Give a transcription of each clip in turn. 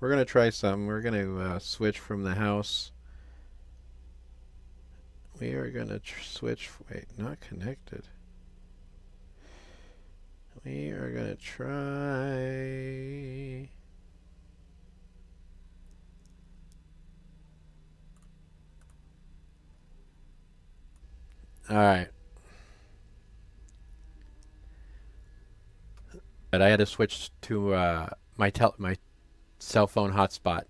We're going to try some. We're going to switch from the house. We are going to switch. Wait, not connected. We are going to try. All right. But I had to switch to my cell phone hotspot.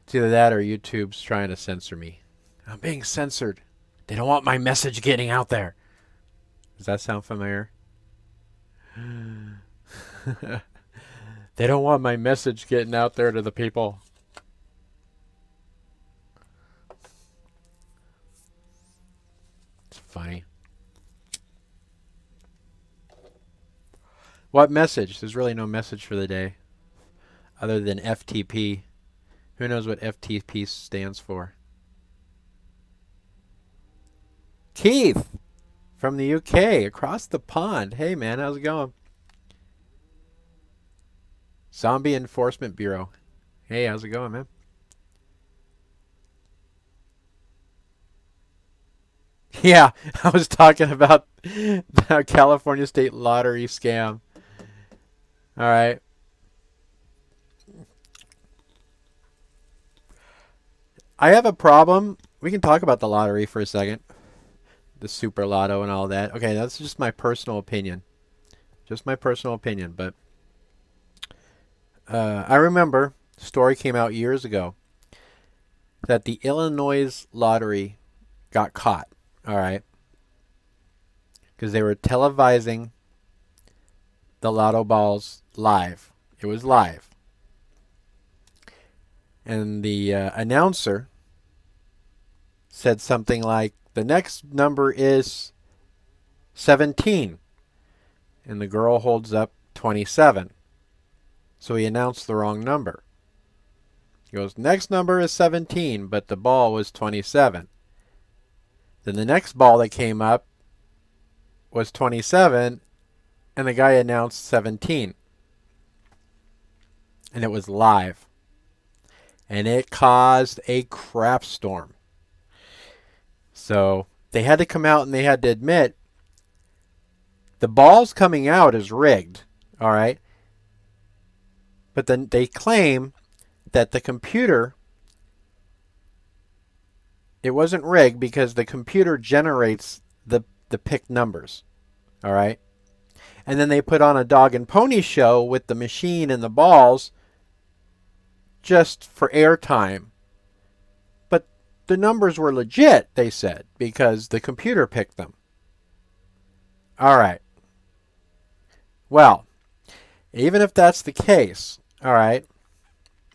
It's either that or YouTube's trying to censor me. I'm being censored. They don't want my message getting out there. Does that sound familiar? They don't want my message getting out there to the people. It's funny. What message? There's really no message for the day other than FTP. Who knows what FTP stands for? Keith from the UK, across the pond. Hey, man, how's it going? Zombie Enforcement Bureau. Hey, how's it going, man? Yeah, I was talking about the California State Lottery scam. All right. I have a problem. We can talk about the lottery for a second. The super lotto and all that. Okay, that's just my personal opinion. Just my personal opinion. But I remember a story came out years ago that the Illinois lottery got caught. All right. Because they were televising the lotto balls live. It was live. And the announcer said something like, the next number is 17. And the girl holds up 27. So he announced the wrong number. He goes, next number is 17, but the ball was 27. Then the next ball that came up was 27, and the guy announced 17. And it was live. And it caused a crap storm. So they had to come out and they had to admit the ball's coming out is rigged. All right. But then they claim that the computer, it wasn't rigged because the computer generates the picked numbers. All right. And then they put on a dog and pony show with the machine and the balls just for airtime. But the numbers were legit, they said, because the computer picked them. All right. Well, even if that's the case, all right,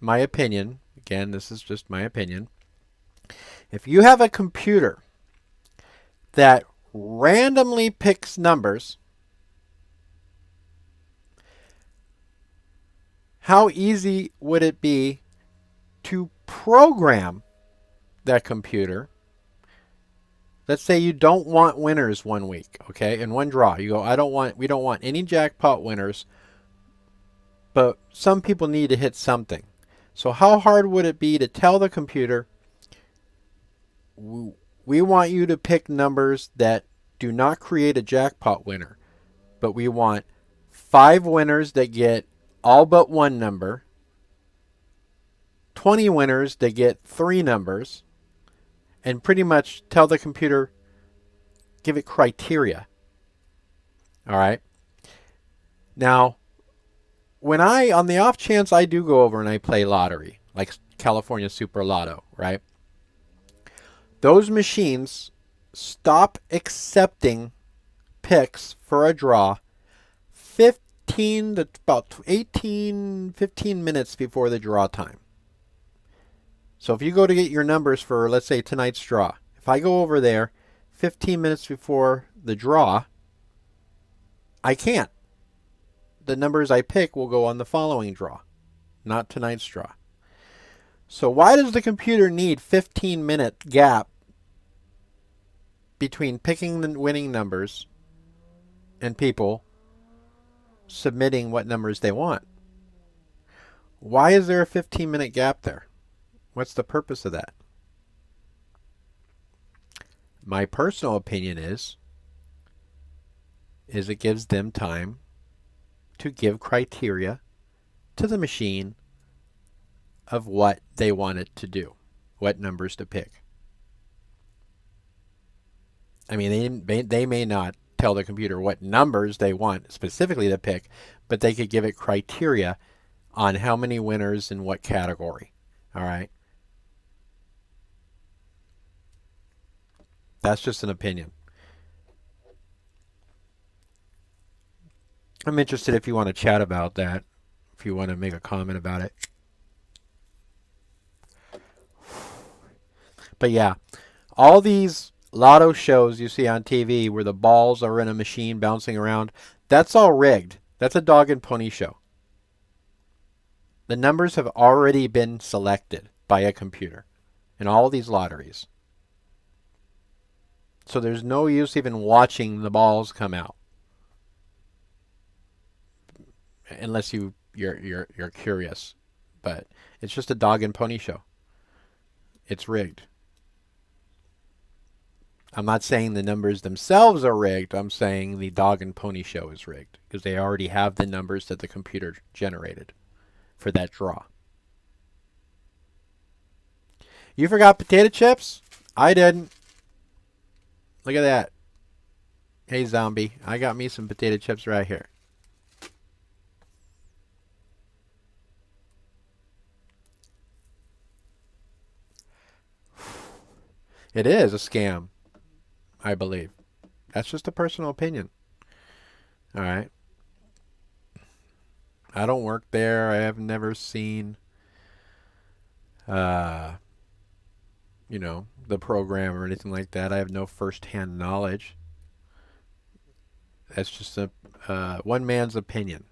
my opinion, again, this is just my opinion. If you have a computer that randomly picks numbers, how easy would it be to program that computer? Let's say you don't want winners one week, okay? In one draw, you go, we don't want any jackpot winners, but some people need to hit something. So how hard would it be to tell the computer, we want you to pick numbers that do not create a jackpot winner, but we want 5 winners that get all but one number, 20 winners that get 3 numbers, and pretty much tell the computer, give it criteria. All right. Now, when on the off chance I do go over and I play lottery, like California Super Lotto, right? Those machines stop accepting picks for a draw 15 to about 18, 15 minutes before the draw time. So if you go to get your numbers for, let's say, tonight's draw, if I go over there 15 minutes before the draw, I can't. The numbers I pick will go on the following draw, not tonight's draw. So why does the computer need 15-minute gap between picking the winning numbers and people submitting what numbers they want. Why is there a 15-minute gap there? What's the purpose of that? My personal opinion is it gives them time to give criteria to the machine of what they want it to do, what numbers to pick. I mean, they may not tell the computer what numbers they want specifically to pick, but they could give it criteria on how many winners in what category. All right? That's just an opinion. I'm interested if you want to chat about that, if you want to make a comment about it. But yeah, all these lotto shows you see on TV where the balls are in a machine bouncing around, that's all rigged. That's a dog and pony show. The numbers have already been selected by a computer in all these lotteries. So there's no use even watching the balls come out. Unless you're curious. But it's just a dog and pony show. It's rigged. I'm not saying the numbers themselves are rigged. I'm saying the dog and pony show is rigged because they already have the numbers that the computer generated for that draw. You forgot potato chips? I didn't. Look at that. Hey, zombie. I got me some potato chips right here. It is a scam, I believe. That's just a personal opinion. All right. I don't work there. I have never seen, the program or anything like that. I have no first-hand knowledge. That's just a one man's opinion.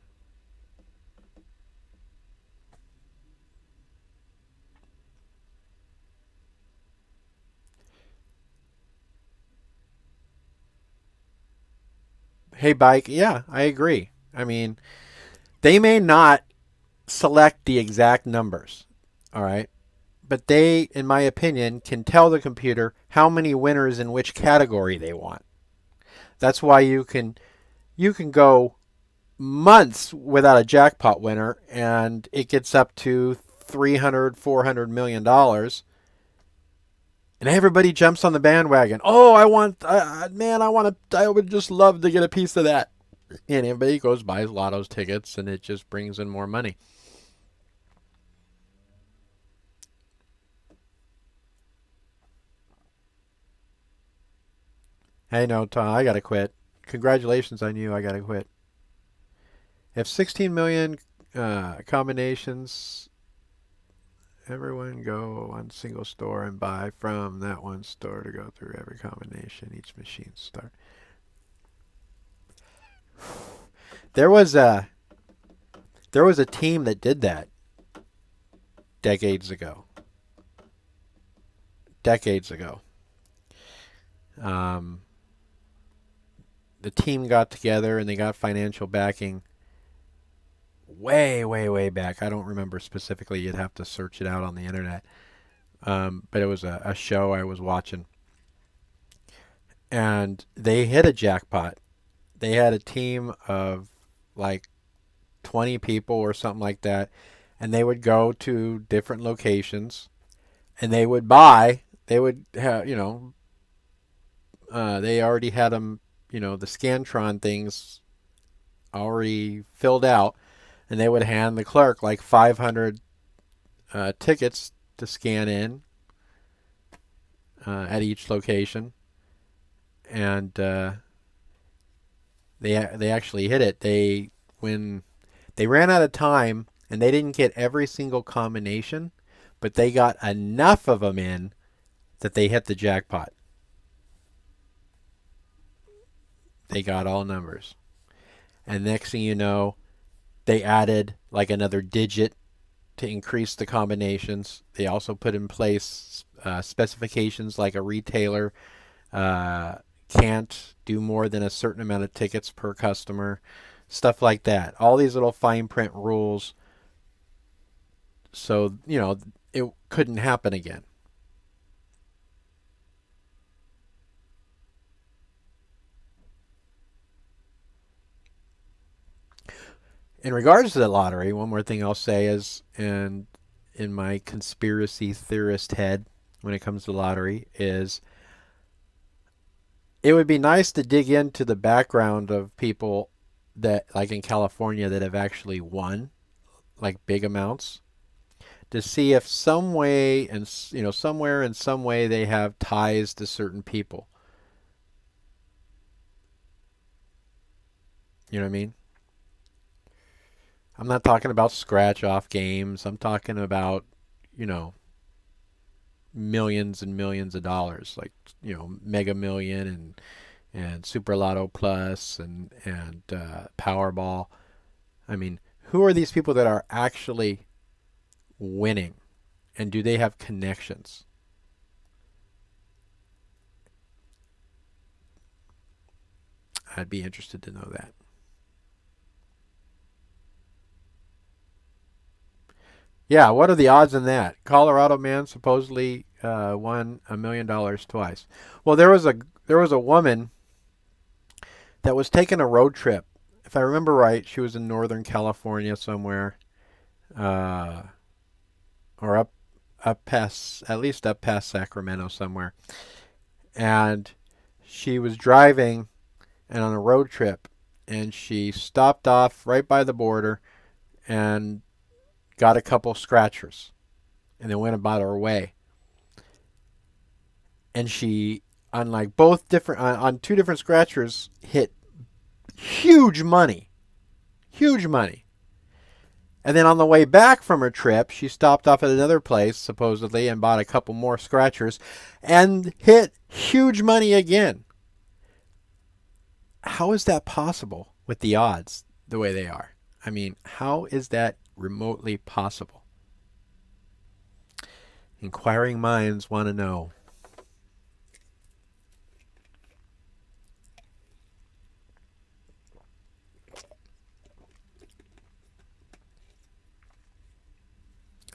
Hey, Bike. Yeah, I agree. I mean, they may not select the exact numbers. All right. But they, in my opinion, can tell the computer how many winners in which category they want. That's why you can go months without a jackpot winner and it gets up to 300, 400 million dollars and everybody jumps on the bandwagon. Oh, I would just love to get a piece of that. And everybody goes buys lotto's tickets and it just brings in more money. Hey, no, Tom, I gotta quit. Congratulations on you. I gotta quit. If 16 million combinations, everyone go one single store and buy from that one store to go through every combination each machine start. There was a team that did that decades ago. The team got together and they got financial backing way, way, way back. I don't remember specifically. You'd have to search it out on the internet. But it was a show I was watching. And they hit a jackpot. They had a team of like 20 people or something like that. And they would go to different locations. And they would buy. They would have, they already had them, the Scantron things already filled out. And they would hand the clerk like 500 tickets to scan in at each location. And they actually hit it. When they ran out of time and they didn't get every single combination, but they got enough of them in that they hit the jackpot. They got all numbers. And next thing you know, they added like another digit to increase the combinations. They also put in place specifications like a retailer can't do more than a certain amount of tickets per customer. stuff like that. All these little fine print rules, so it couldn't happen again. In regards to the lottery, one more thing I'll say is, and in my conspiracy theorist head, when it comes to lottery, is it would be nice to dig into the background of people that, like in California, that have actually won like big amounts, to see if some way and somewhere in some way they have ties to certain people. You know what I mean? I'm not talking about scratch off games. I'm talking about, you know, millions and millions of dollars, like, Mega Million and Super Lotto Plus and Powerball. I mean, who are these people that are actually winning, and do they have connections? I'd be interested to know that. Yeah, what are the odds in that? Colorado man supposedly won $1 million twice. Well, there was a woman that was taking a road trip. If I remember right, she was in Northern California somewhere, uh, or up past, at least up past Sacramento somewhere, and she was driving and on a road trip, and she stopped off right by the border and got a couple scratchers, and then went about her way. And she, on like both different, on two different scratchers, hit huge money, huge money. And then on the way back from her trip, she stopped off at another place, supposedly, and bought a couple more scratchers and hit huge money again. How is that possible with the odds the way they are? I mean, how is that remotely possible? Inquiring minds want to know.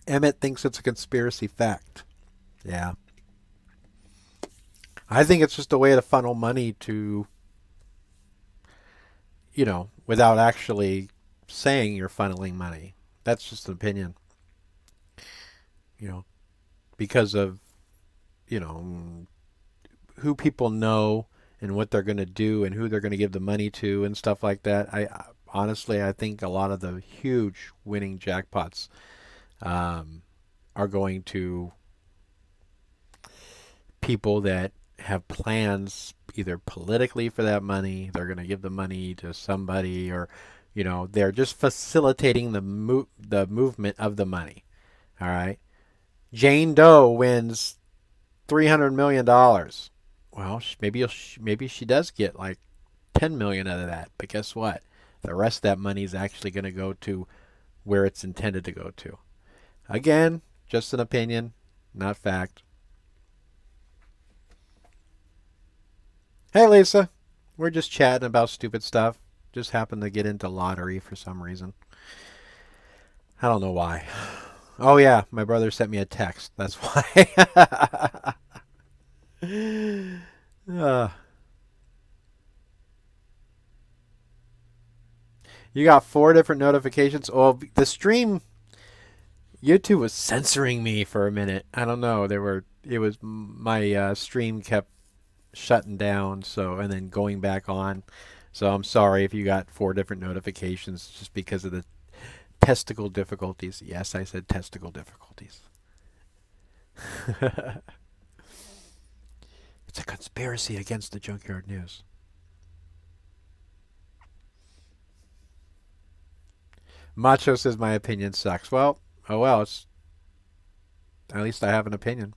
Emmett thinks it's a conspiracy fact. Yeah. I think it's just a way to funnel money to, without actually saying you're funneling money. That's just an opinion, you know, because of, you know, who people know and what they're going to do and who they're going to give the money to and stuff like that. Honestly, I think a lot of the huge winning jackpots um, are going to people that have plans either politically for that money, they're going to give the money to somebody, or they're just facilitating the movement of the money. All right. Jane Doe wins $300 million. Well, maybe she does get like 10 million out of that, but guess what? The rest of that money is actually going to go to where it's intended to go to. Again, just an opinion, not fact. Hey, Lisa. We're just chatting about stupid stuff. Just happened to get into lottery for some reason. I don't know why. Oh, yeah. My brother sent me a text. That's why. uh, you got 4 different notifications. Well, the stream, YouTube was censoring me for a minute. I don't know. It was my stream kept shutting down, and then going back on. So I'm sorry if you got 4 different notifications just because of the testicle difficulties. Yes, I said testicle difficulties. It's a conspiracy against the Junkyard News. Macho says my opinion sucks. Well, oh well, at least I have an opinion.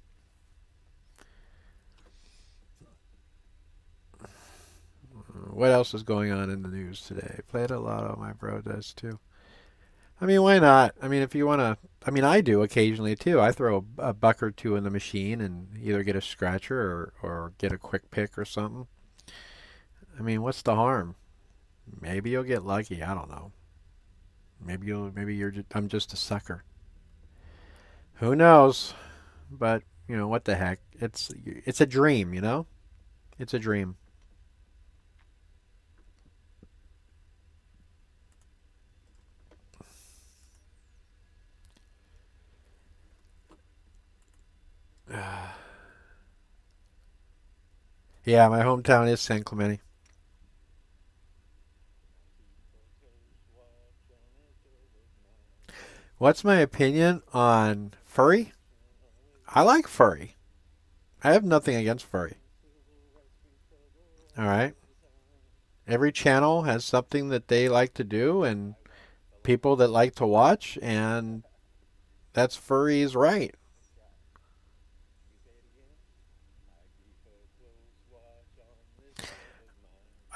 What else is going on in the news today? Played a lotto, my bro does too. I mean, why not? I mean, if you want to, I mean, I do occasionally too. I throw a buck or two in the machine and either get a scratcher or get a quick pick or something. I mean, what's the harm? Maybe you'll get lucky. I don't know. I'm just a sucker. Who knows? But you know what the heck? It's a dream. You know, it's a dream. Yeah, my hometown is San Clemente. What's my opinion on furry? I like furry. I have nothing against furry. All right. Every channel has something that they like to do and people that like to watch, and that's furry's right.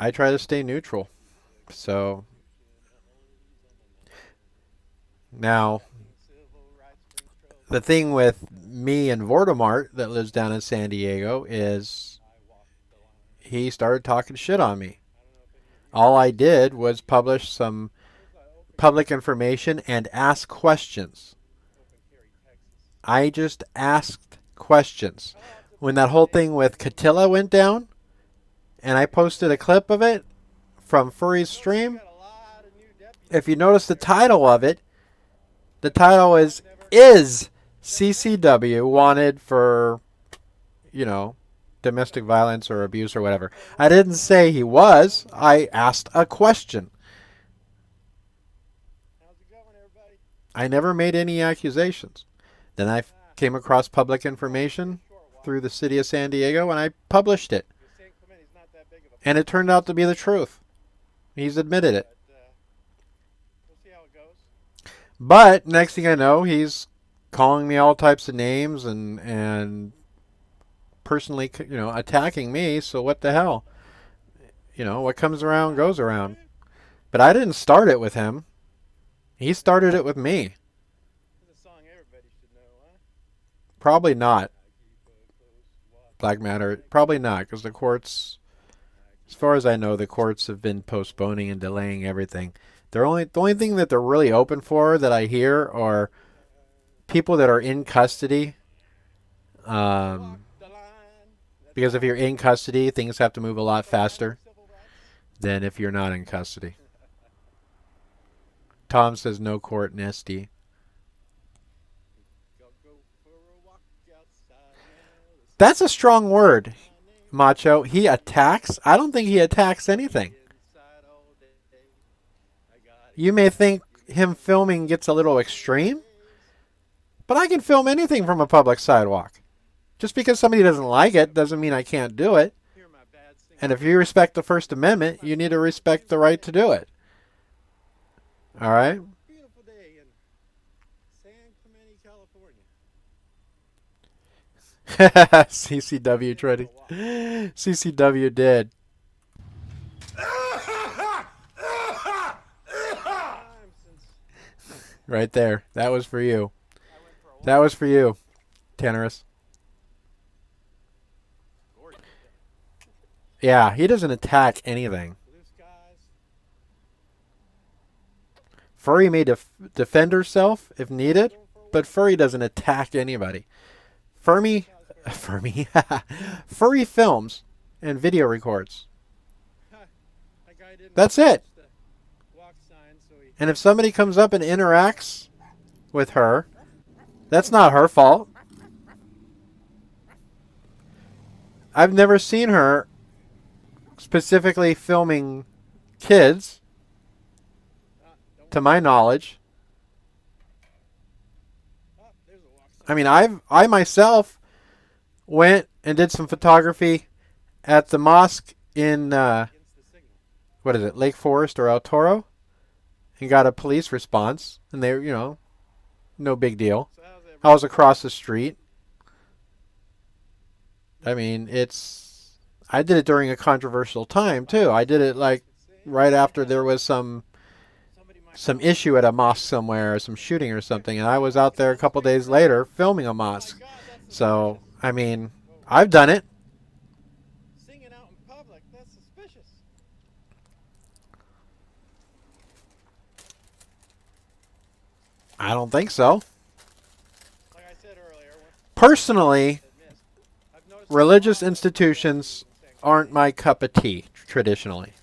I try to stay neutral. So now, the thing with me and Vortamart that lives down in San Diego is he started talking shit on me. All I did was publish some public information and ask questions. I just asked questions. When that whole thing with Catilla went down, and I posted a clip of it from Furry's stream, if you notice the title of it, the title is CCW wanted for, you know, domestic violence or abuse or whatever. I didn't say he was. I asked a question. I never made any accusations. Then I came across public information through the city of San Diego and I published it. And it turned out to be the truth. He's admitted it. But next thing I know, he's calling me all types of names and personally, you know, attacking me. So what the hell? You know, what comes around goes around. But I didn't start it with him. He started it with me. Probably not. Black Matter. Probably not, because the courts, as far as I know, the courts have been postponing and delaying everything. The only thing that they're really open for that I hear are people that are in custody. Because if you're in custody, things have to move a lot faster than if you're not in custody. Tom says no court in SD. That's a strong word, Macho. He attacks? I don't think he attacks anything. You may think him filming gets a little extreme, but I can film anything from a public sidewalk. Just because somebody doesn't like it doesn't mean I can't do it. And if you respect the First Amendment, you need to respect the right to do it. All right? Beautiful day in San Clemente, California. CCW tried to... CCW did. Right there. That was for you. That was for you, Tannerus. Yeah, he doesn't attack anything. Furry may defend herself if needed, but Furry doesn't attack anybody. Furry films and video records. That's it. And if somebody comes up and interacts with her, that's not her fault. I've never seen her specifically filming kids, to my knowledge. I mean, I myself went and did some photography at the mosque in what is it, Lake Forest or El Toro, and got a police response, and they, you know, no big deal. I was across the street. I mean, I did it during a controversial time too. I did it like right after there was some issue at a mosque somewhere, or some shooting or something, and I was out there a couple days later filming a mosque. So, I mean, I've done it. I don't think so. Like I said earlier, Personally, it missed. I've noticed a religious lot of institutions employees in San aren't Clemente, my cup of tea traditionally.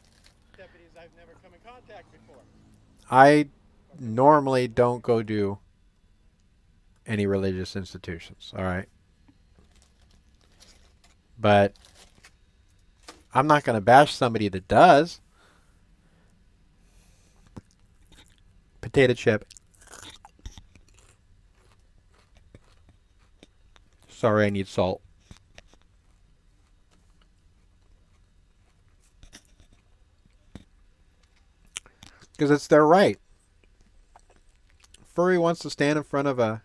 deputies I've never come in contact before. I Or come in normally contact with don't go before. to any religious institutions, all right? But I'm not going to bash somebody that does. Potato chip. Sorry, I need salt. Because it's their right. Furry wants to stand in front of a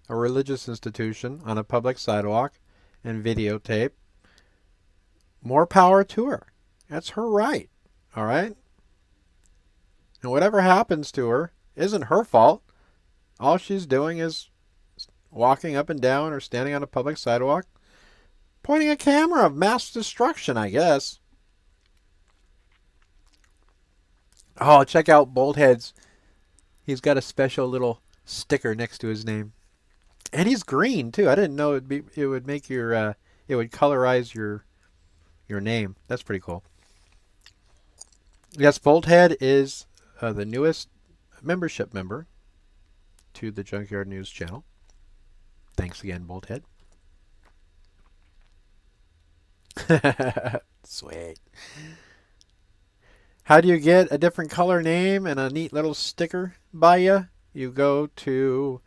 religious institution on a public sidewalk and videotape. More power to her. That's her right. All right? And whatever happens to her isn't her fault. All she's doing is walking up and down or standing on a public sidewalk, pointing a camera of mass destruction, I guess. Oh, check out Bolthead's. He's got a special little sticker next to his name. And he's green too. I didn't know it would make your it would colorize your name. That's pretty cool. Yes, Bolthead is the newest membership member to the Junkyard News channel. Thanks again, Bolthead. Sweet. How do you get a different color name and a neat little sticker by you? You go to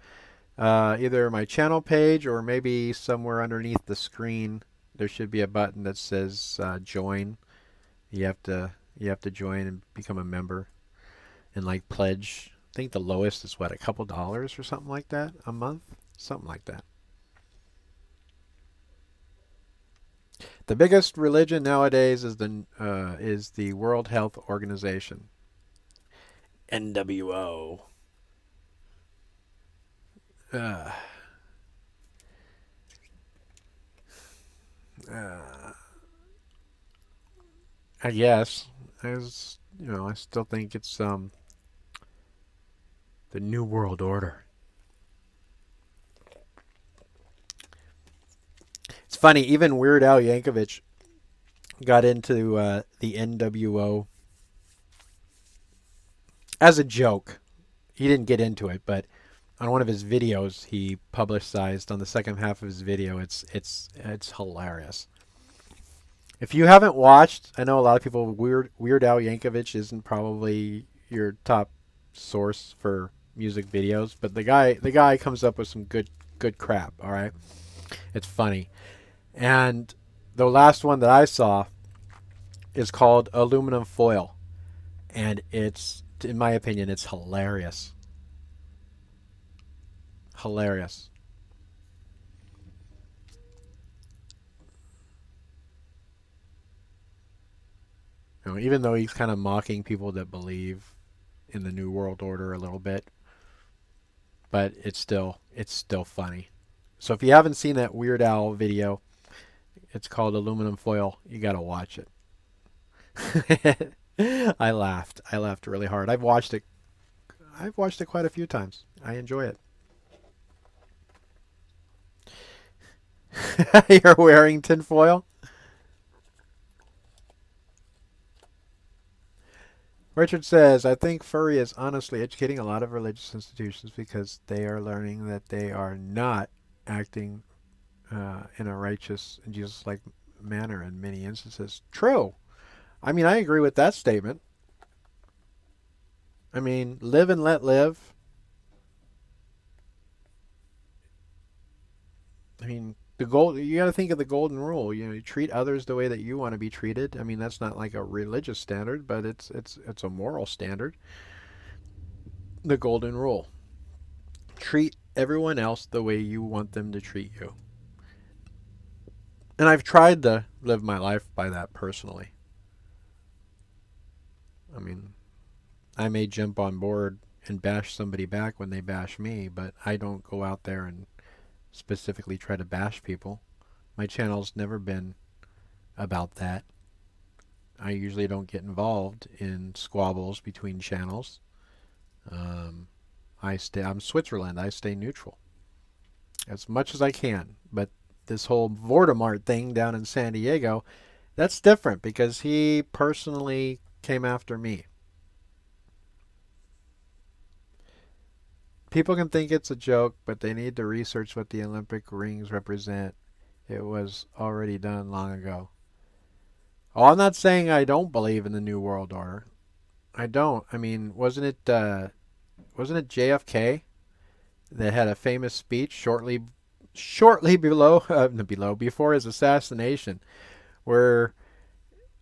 either my channel page or maybe somewhere underneath the screen. There should be a button that says join. You have to join and become a member and like pledge. I think the lowest is what, a couple dollars or something like that a month, something like that. The biggest religion nowadays is the World Health Organization, NWO. Uh, uh, I guess as I still think it's the New World Order. It's funny, even Weird Al Yankovic got into the NWO as a joke. He didn't get into it, but on one of his videos he publicized on the second half of his video. It's hilarious. If you haven't watched, I know a lot of people Weird Al Yankovic isn't probably your top source for music videos, but the guy comes up with some good crap, all right? It's funny. And the last one that I saw is called Aluminum Foil, and it's, in my opinion, it's hilarious. Hilarious. Even though he's kind of mocking people that believe in the New World Order a little bit, but it's still funny. So if you haven't seen that Weird Al video, it's called Aluminum Foil. You gotta watch it. I laughed. I laughed really hard. I've watched it. I've watched it quite a few times. I enjoy it. You're wearing tinfoil? Richard says, I think furry is honestly educating a lot of religious institutions because they are learning that they are not acting in a righteous and Jesus-like manner in many instances. True. I mean, I agree with that statement. I mean, live and let live. I mean, you got to think of the golden rule. You treat others the way that you want to be treated. I mean, that's not like a religious standard, but it's a moral standard. The golden rule. Treat everyone else the way you want them to treat you. And I've tried to live my life by that personally. I mean, I may jump on board and bash somebody back when they bash me, but I don't go out there and specifically try to bash people. My channel's never been about that. I usually don't get involved in squabbles between channels. Um, I'm Switzerland. I stay neutral as much as I can. But this whole Voldemort thing down in San Diego, that's different because he personally came after me. People can think it's a joke, but they need to research what the Olympic rings represent. It was already done long ago. Oh, I'm not saying I don't believe in the New World Order. I don't. I mean, wasn't it JFK that had a famous speech shortly below before his assassination, where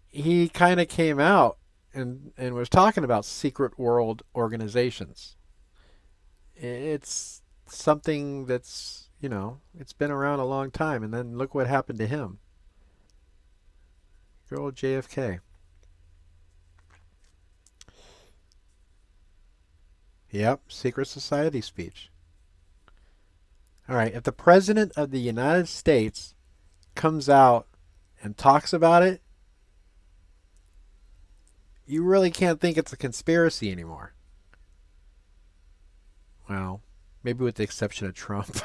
he kind of came out and was talking about secret world organizations. It's something that's, it's been around a long time, and then look what happened to him. Good old JFK. Yep, secret society speech. All right, if the president of the United States comes out and talks about it, you really can't think it's a conspiracy anymore. Well, maybe with the exception of Trump.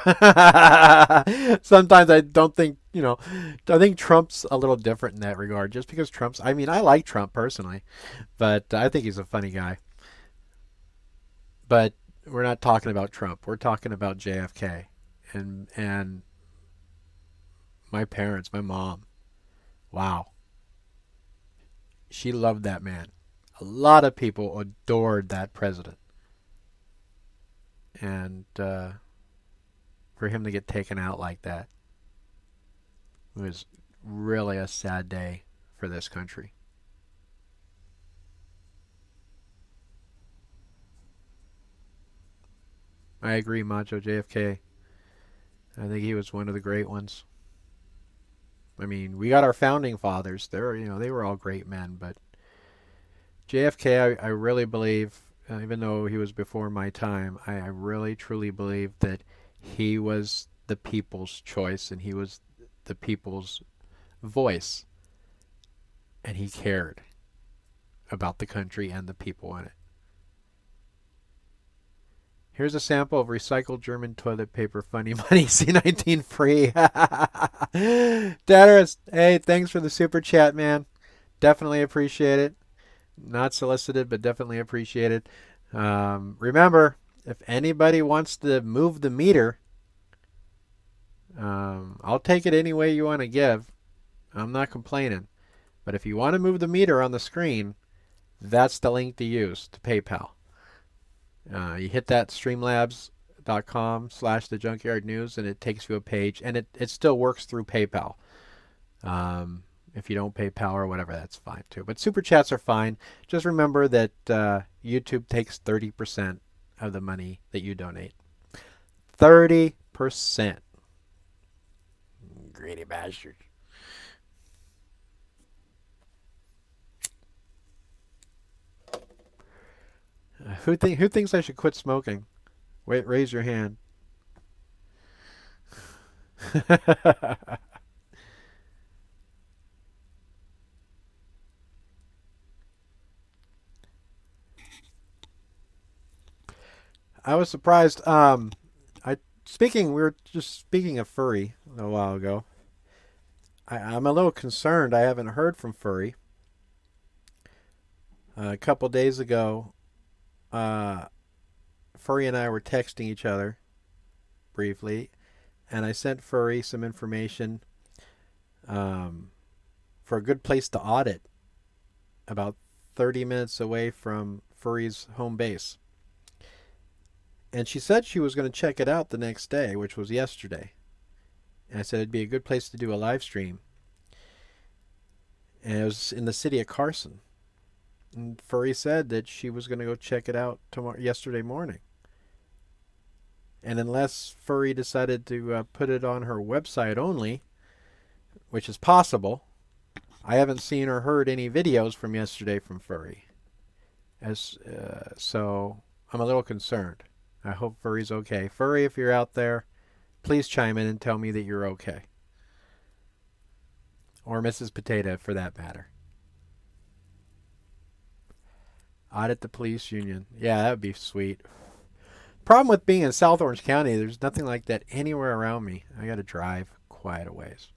Sometimes I don't think, I think Trump's a little different in that regard. Just because I mean, I like Trump personally, but I think he's a funny guy. But we're not talking about Trump. We're talking about JFK and my parents, my mom. Wow, she loved that man. A lot of people adored that president, and for him to get taken out like that, it was really a sad day for this country. I agree, Macho JFK. I think he was one of the great ones. I mean, we got our founding fathers. They were all great men, but JFK, I really believe, even though he was before my time, I really truly believe that he was the people's choice and he was the people's voice, and he cared about the country and the people in it. Here's a sample of recycled German toilet paper. Funny money. C19 free. Dataris, hey, thanks for the super chat, man. Definitely appreciate it. Not solicited, but definitely appreciated. Remember, if anybody wants to move the meter, I'll take it any way you want to give. I'm not complaining. But if you want to move the meter on the screen, that's the link to use to PayPal. You hit that streamlabs.com/the junkyard news and it takes you a page, and it still works through PayPal. If you don't PayPal or whatever, that's fine too. But super chats are fine. Just remember that YouTube takes 30% of the money that you donate. 30%. Greedy bastard. Who thinks I should quit smoking? Wait, raise your hand. I was surprised. We were just speaking of furry a while ago. I'm a little concerned. I haven't heard from furry. A couple days ago, Furry and I were texting each other briefly, and I sent Furry some information for a good place to audit about 30 minutes away from Furry's home base. And she said she was going to check it out the next day, which was yesterday. And I said it'd be a good place to do a live stream. And it was in the city of Carson. And Furry said that she was going to go check it out yesterday morning. And unless Furry decided to put it on her website only, which is possible, I haven't seen or heard any videos from yesterday from Furry. So I'm a little concerned. I hope Furry's okay. Furry, if you're out there, please chime in and tell me that you're okay. Or Mrs. Potato, for that matter. Audit the police union. Yeah, that would be sweet. problem with being in South Orange County, there's nothing like that anywhere around me. I got to drive quite a ways.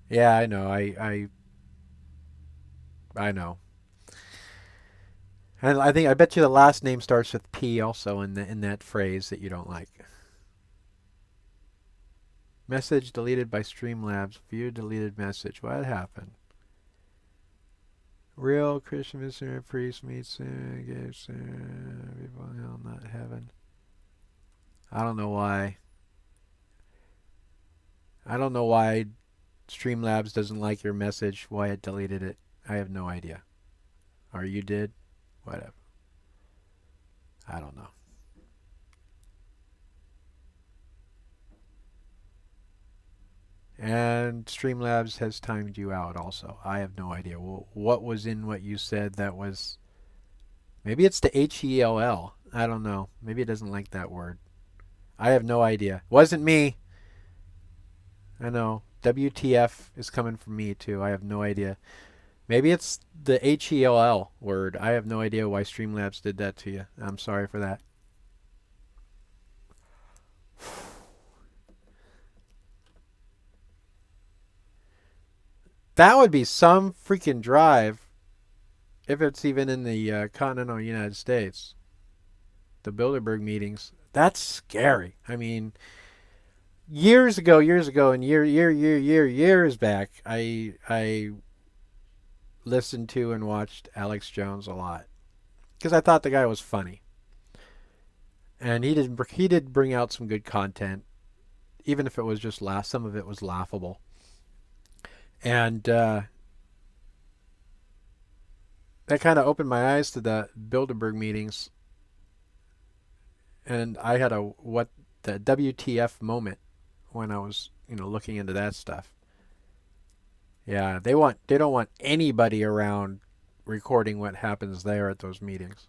Yeah, I know. I know. And I bet you the last name starts with P also in that phrase that you don't like. Message deleted by Streamlabs. View deleted message. What happened? Real Christian missionary priest meets gay people in hell, not heaven. I don't know why. I don't know why Streamlabs doesn't like your message. Why it deleted it. I have no idea. Or you did? Whatever. I don't know. And Streamlabs has timed you out also. I have no idea. Well, what was in what you said that was... Maybe it's the HELL. I don't know. Maybe it doesn't like that word. I have no idea. Wasn't me. I know. WTF is coming from me too. I have no idea. Maybe it's the HELL word. I have no idea why Streamlabs did that to you. I'm sorry for that. That would be some freaking drive if it's even in the continental United States. The Bilderberg meetings. That's scary. I mean, years ago, and years back, I listened to and watched Alex Jones a lot because I thought the guy was funny, and he did bring out some good content, even if it was just some of it was laughable, and that kind of opened my eyes to the Bilderberg meetings, and I had the WTF moment when I was looking into that stuff. Yeah, they don't want anybody around recording what happens there at those meetings.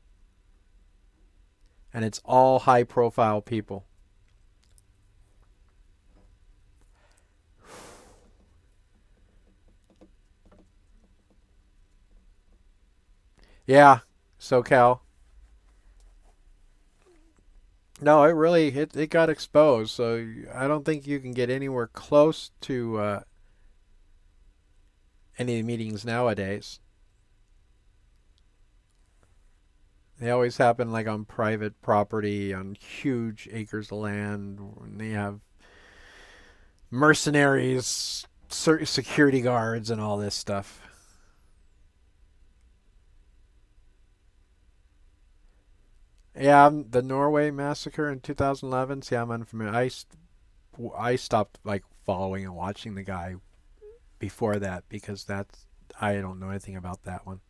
And it's all high profile people. Yeah, SoCal. No, it got exposed, so I don't think you can get anywhere close to any meetings nowadays. They always happen like on private property, on huge acres of land. And they have mercenaries, security guards, and all this stuff. Yeah, the Norway massacre in 2011. See, I'm unfamiliar. I stopped like following and watching the guy before that because I don't know anything about that one.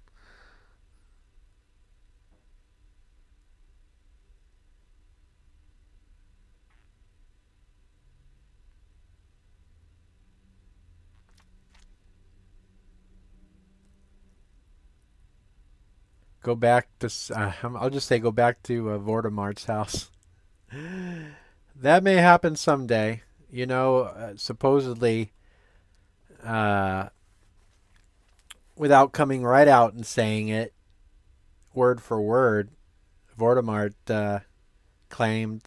Go back to. I'll just say go back to Vortimart's house. That may happen someday. Supposedly, uh, without coming right out and saying it word for word, Vortimart claimed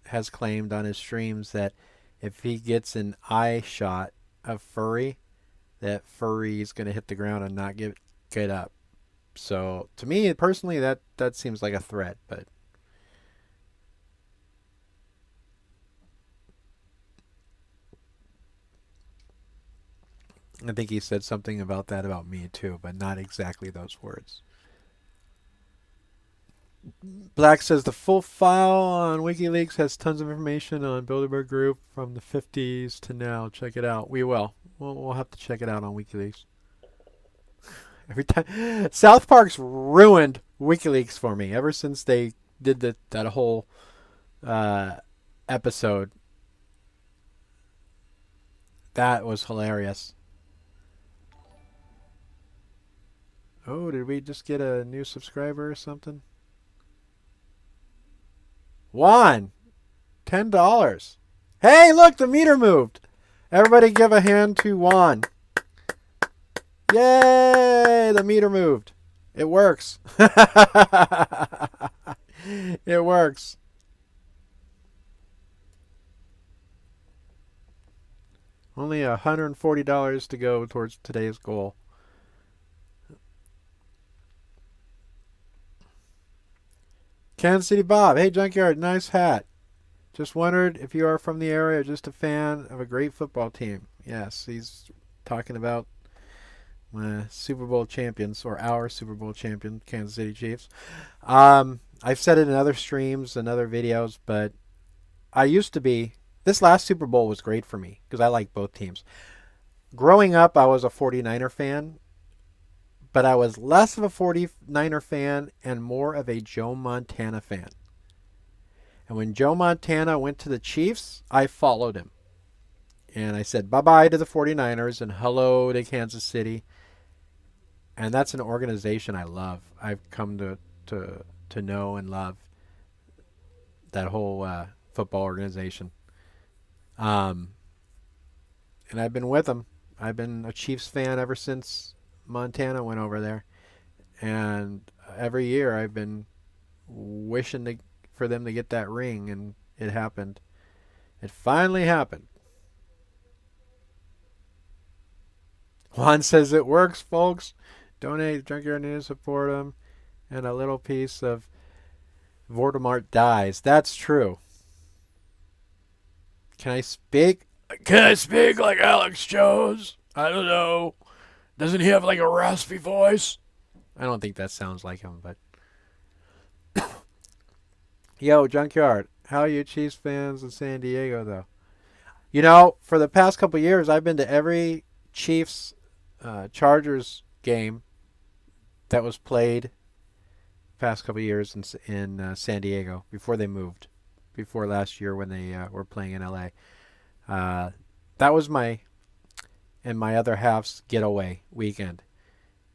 has claimed on his streams that if he gets an eye shot of Furry, that Furry is going to hit the ground and not get up. So to me personally, that seems like a threat, but I think he said something about that about me too, but not exactly those words. Black says the full file on WikiLeaks has tons of information on Bilderberg Group from the 50s to now. Check it out. We will. We'll have to check it out on WikiLeaks. Every time South Park's ruined WikiLeaks for me ever since they did that whole episode. That was hilarious. Oh, did we just get a new subscriber or something? Juan, $10. Hey, look, the meter moved. Everybody give a hand to Juan. Yay! Hey, the meter moved. It works. It works. Only $140 to go towards today's goal. Kansas City Bob. Hey, Junkyard. Nice hat. Just wondered if you are from the area or just a fan of a great football team. Yes, he's talking about Super Bowl champions or our Super Bowl champion, Kansas City Chiefs. I've said it in other streams and other videos, but I used to be. This last Super Bowl was great for me because I like both teams. Growing up, I was a 49er fan, but I was less of a 49er fan and more of a Joe Montana fan. And when Joe Montana went to the Chiefs, I followed him. And I said bye-bye to the 49ers and hello to Kansas City. And that's an organization I love. I've come to know and love that whole football organization. And I've been with them. I've been a Chiefs fan ever since Montana went over there. And every year I've been wishing for them to get that ring, and it happened. It finally happened. Juan says it works, folks. Donate Junkyard News, support them, and a little piece of Voldemort dies. That's true. Can I speak? Can I speak like Alex Jones? I don't know. Doesn't he have like a raspy voice? I don't think that sounds like him, but. Yo, Junkyard, how are you Chiefs fans in San Diego, though? You know, for the past couple of years, I've been to every Chiefs Chargers game that was played past couple of years in San Diego before they moved, before last year when they were playing in LA. That was my and my other half's getaway weekend.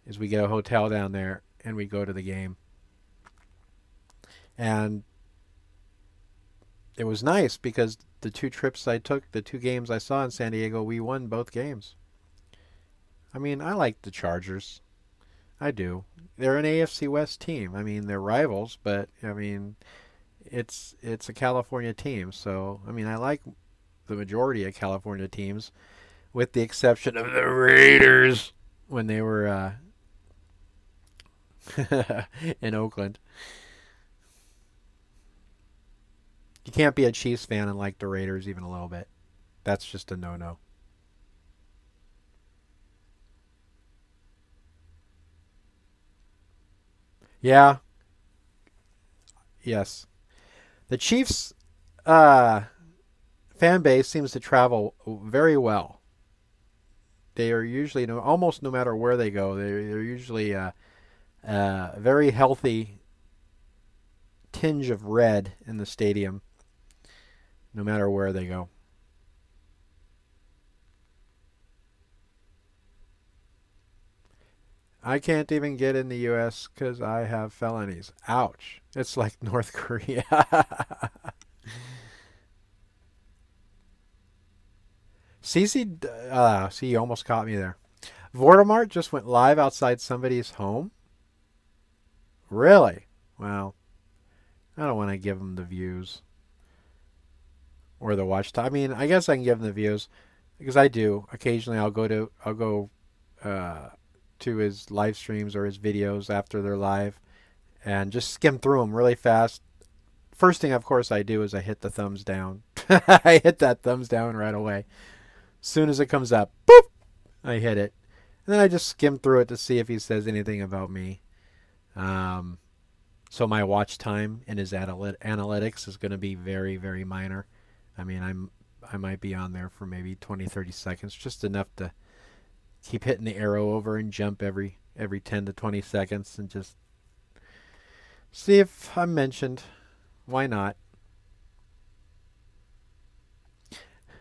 Is we get a hotel down there and we go to the game, and it was nice because the two trips I took, the two games I saw in San Diego, we won both games. I mean, I like the Chargers. I do. They're an AFC West team. I mean, they're rivals, but I mean, it's a California team. So, I mean, I like the majority of California teams, with the exception of the Raiders when they were in Oakland. You can't be a Chiefs fan and like the Raiders even a little bit. That's just a no-no. Yeah. Yes. The Chiefs fan base seems to travel very well. They are usually almost no matter where they go. They're usually a very healthy tinge of red in the stadium, no matter where they go. I can't even get in the U.S. because I have felonies. Ouch. It's like North Korea. CC, see, you almost caught me there. Voldemort just went live outside somebody's home? Really? Well, I don't want to give him the views or the watch time. I mean, I guess I can give him the views because I do. Occasionally, I'll go uh, to his live streams or his videos after they're live and just skim through them really fast. First thing, of course, I do is I hit the thumbs down. I hit that thumbs down right away. As soon as it comes up, boop, I hit it. And then I just skim through it to see if he says anything about me. Um, so my watch time in his analytics is going to be very, very minor. I mean, I might be on there for maybe 20, 30 seconds, just enough to keep hitting the arrow over and jump every 10 to 20 seconds and just see if I'm mentioned. Why not?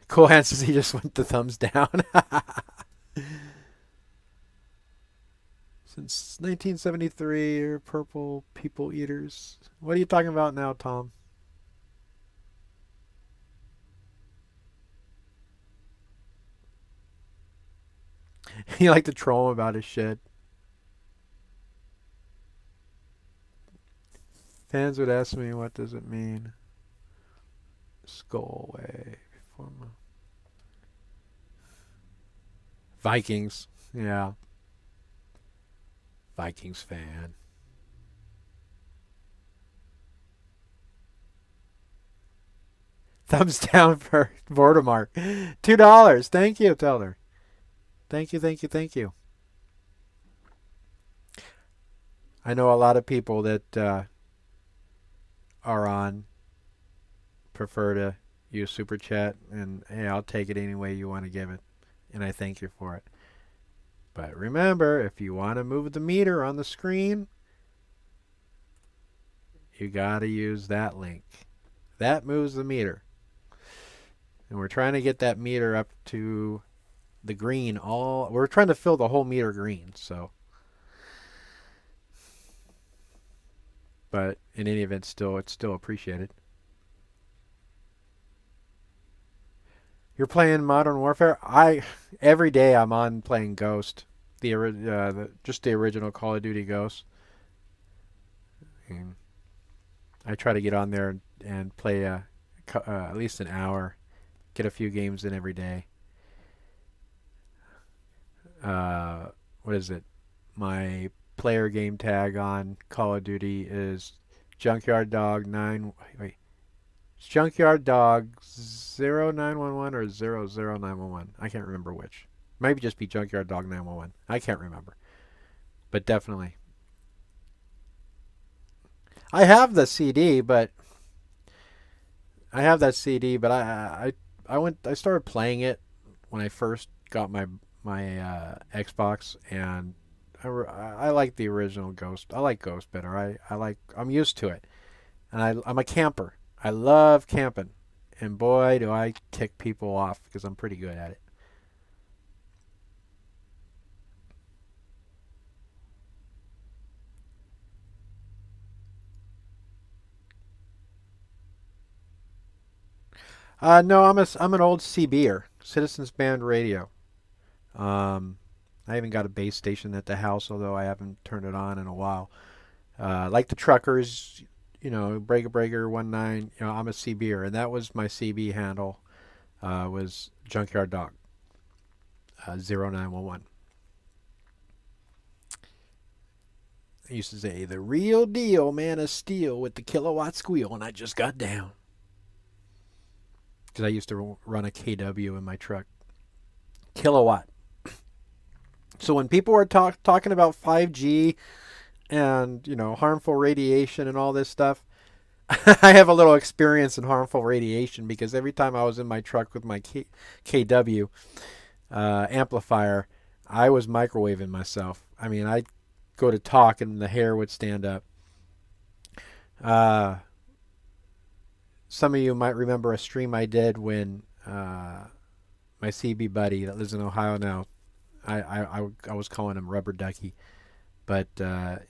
Cool Hand says he just went the thumbs down. Since 1973, or purple people eaters. What are you talking about now, Tom? You like to troll him about his shit. Fans would ask me, what does it mean? Skull away. Vikings. Yeah. Vikings fan. Thumbs down for Voldemort. $2. Thank you, Teller. Thank you, thank you, thank you. I know a lot of people that are on prefer to use Super Chat, and hey, I'll take it any way you want to give it, and I thank you for it. But remember, if you want to move the meter on the screen, you got to use that link. That moves the meter. And we're trying to get that meter up to the green. We're trying to fill the whole meter green, so. But in any event, it's still appreciated. You're playing Modern Warfare? Every day I'm on playing Ghost, just the original Call of Duty Ghost. And I try to get on there and play at least an hour, get a few games in every day. What is it? My player game tag on Call of Duty is Junkyard Dog 9. Wait. It's Junkyard Dog 0911 or 00911. I can't remember which. Maybe just be Junkyard Dog 911. I can't remember. But definitely. I have the CD, but I started playing it when I first got my Xbox, and I like the original Ghost. I like Ghost better. I'm used to it, and I'm a camper. I love camping, and boy, do I tick people off because I'm pretty good at it. No, I'm an old CBer, Citizens Band Radio. Um, I even got a base station at the house, although I haven't turned it on in a while. Like the truckers, Breaker Breaker 19. I'm a CBer, and that was my CB handle. Was Junkyard Dog 0911. I used to say the real deal, man of steel with the kilowatt squeal, and I just got down because I used to run a KW in my truck. Kilowatt. So when people were talking about 5G and harmful radiation and all this stuff, I have a little experience in harmful radiation because every time I was in my truck with my KW amplifier, I was microwaving myself. I mean, I'd go to talk and the hair would stand up. Some of you might remember a stream I did when my CB buddy that lives in Ohio now, I was calling him Rubber Ducky, but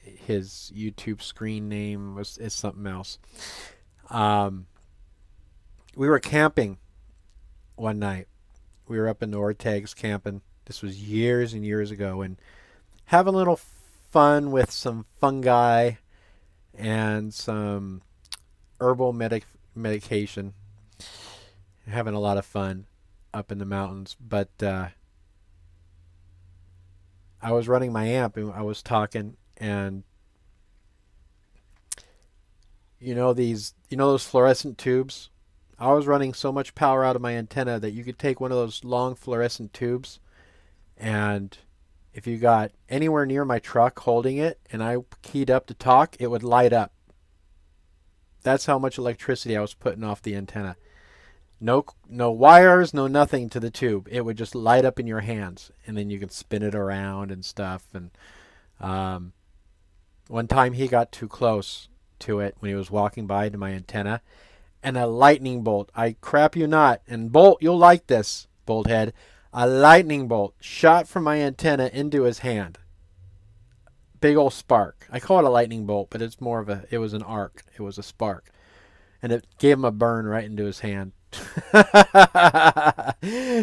his YouTube screen name is something else. We were camping one night. We were up in the Ortegs camping. This was years and years ago, and having a little fun with some fungi and some herbal medication. Having a lot of fun up in the mountains, but I was running my amp and I was talking, and those fluorescent tubes. I was running so much power out of my antenna that you could take one of those long fluorescent tubes, and if you got anywhere near my truck holding it and I keyed up to talk, it would light up. That's how much electricity I was putting off the antenna. No wires, no nothing to the tube. It would just light up in your hands, and then you can spin it around and stuff. And one time he got too close to it when he was walking by to my antenna, and a lightning bolt, I crap you not, and Bolt, you'll like this, Bolthead, a lightning bolt shot from my antenna into his hand. Big old spark. I call it a lightning bolt, but it was an arc. It was a spark. And it gave him a burn right into his hand.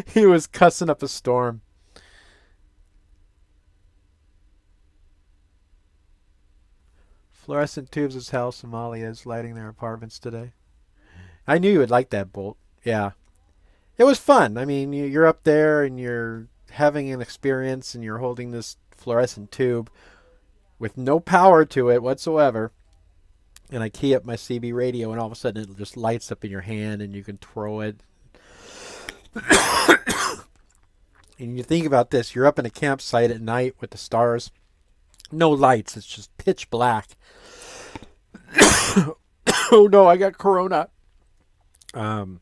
He was cussing up a storm. Fluorescent tubes is how Somalia is lighting their apartments today. I knew you would like that, Bolt. Yeah. It was fun. I mean, you're up there and you're having an experience and you're holding this fluorescent tube with no power to it whatsoever. And I key up my CB radio and all of a sudden it just lights up in your hand and you can throw it. And you think about this, you're up in a campsite at night with the stars. No lights, it's just pitch black. Oh no, I got corona. Um,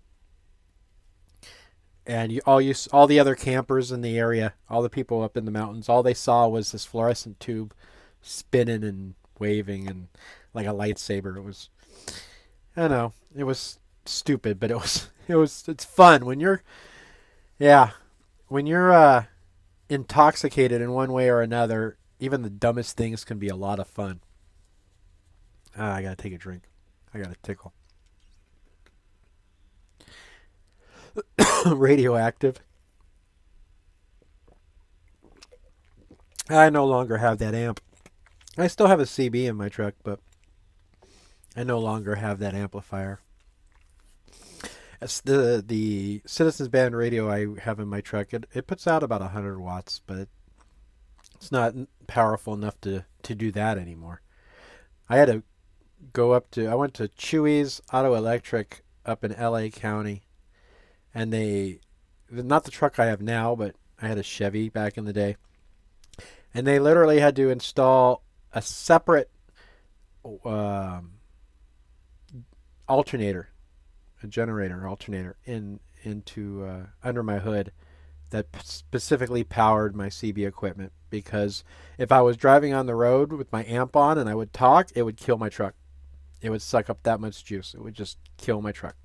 and all the other campers in the area, all the people up in the mountains, all they saw was this fluorescent tube spinning and waving and like a lightsaber. It was, I don't know, it was stupid, but it's fun when you're, yeah, when you're intoxicated in one way or another. Even the dumbest things can be a lot of fun. I gotta take a drink. I got a tickle. Radioactive. I no longer have that amp. I still have a CB in my truck, but I no longer have that amplifier. It's the Citizens Band radio I have in my truck. It puts out about 100 watts, but it's not powerful enough to do that anymore. I had to I went to Chewy's Auto Electric up in LA County, and not the truck I have now, but I had a Chevy back in the day, and they literally had to install a separate alternator, a generator alternator into under my hood that specifically powered my CB equipment, because if I was driving on the road with my amp on and I would talk, it would kill my truck. It would suck up that much juice. It would just kill my truck.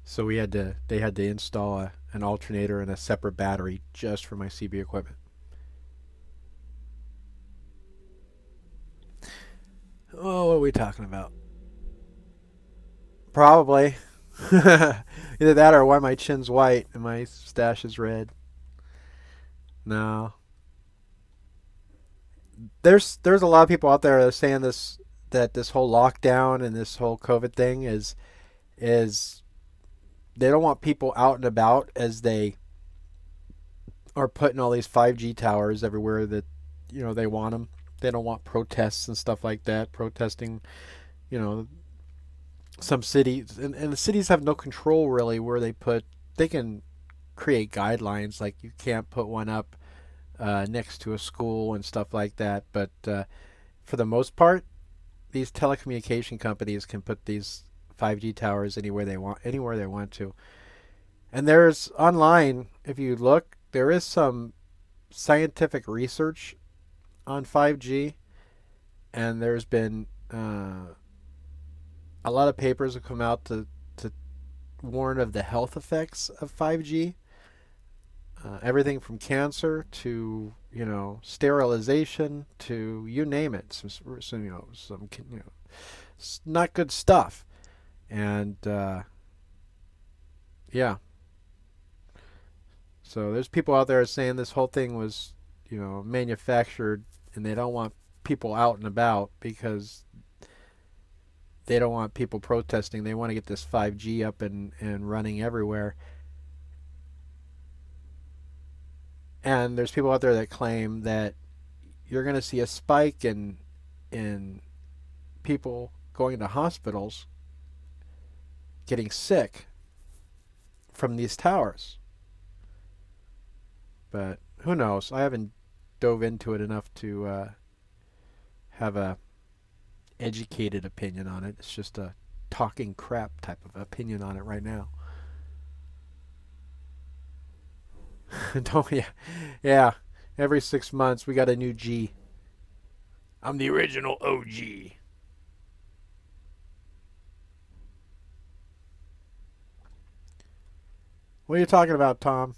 So they had to install an alternator and a separate battery just for my CB equipment. Oh, what are we talking about? Probably. Either that or why my chin's white and my stash is red. No. There's a lot of people out there that are saying that this whole lockdown and this whole COVID thing is they don't want people out and about, as they are putting all these 5G towers everywhere that they want them. They don't want protests and stuff like that. Protesting, you know, some cities and the cities have no control really where they put. They can create guidelines like you can't put one up next to a school and stuff like that. But for the most part, these telecommunication companies can put these 5G towers anywhere they want to. And there's online, if you look, there is some scientific research on 5G, and there's been a lot of papers have come out to warn of the health effects of 5G. Everything from cancer to sterilization to you name it. Some not good stuff. And yeah, so there's people out there saying this whole thing was manufactured, and they don't want people out and about because they don't want people protesting. They want to get this 5G up and running everywhere. And there's people out there that claim that you're going to see a spike in people going to hospitals getting sick from these towers. But who knows? I haven't dove into it enough to have a educated opinion on it. It's just a talking crap type of opinion on it right now. Don't yeah. Every 6 months we got a new G. I'm the original OG. What are you talking about, Tom?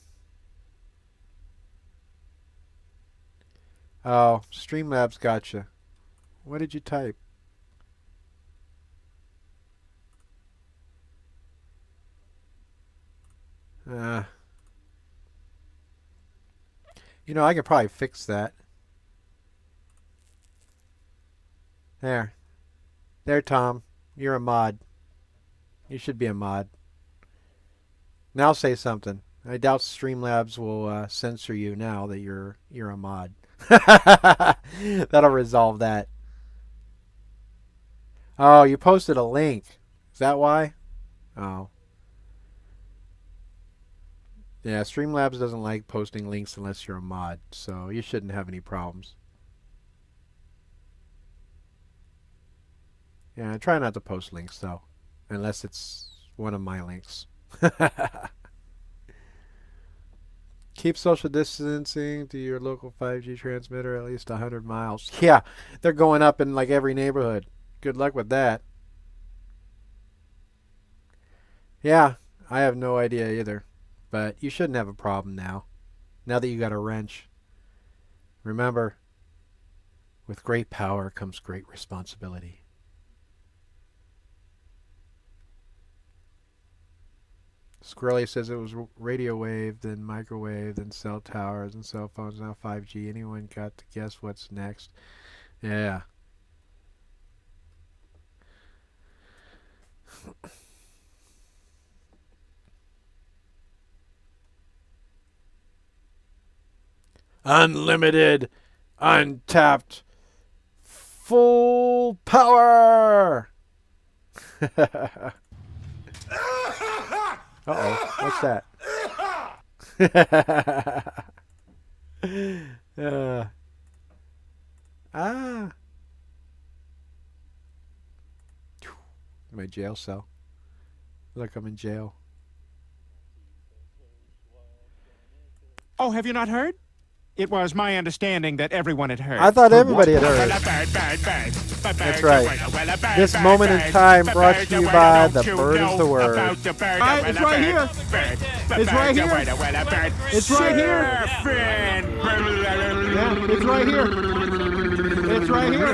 Oh, Streamlabs gotcha. What did you type? Uh, I could probably fix that. There. There, Tom. You're a mod. You should be a mod. Now say something. I doubt Streamlabs will censor you now that you're a mod. That'll resolve that. Oh, you posted a link. Is that why? Oh. Yeah, Streamlabs doesn't like posting links unless you're a mod, so you shouldn't have any problems. Yeah, I try not to post links though, unless it's one of my links. Keep social distancing to your local 5G transmitter at least 100 miles. Yeah, they're going up in like every neighborhood. Good luck with that. Yeah, I have no idea either. But you shouldn't have a problem now. Now that you got a wrench. Remember, with great power comes great responsibility. Squirrely says it was radio wave, then microwave, then cell towers and cell phones, now 5G. Anyone got to guess what's next? Yeah. Unlimited, untapped, full power! Uh-oh, what's that? uh, ah. My jail cell. Look, I'm in jail. Oh, have you not heard? It was my understanding that everyone had heard. I thought everybody had heard. That's right. This moment in time brought to you by The Bird is the Word. It's right here. It's right here. It's right here. Yeah, it's right here. It's right here.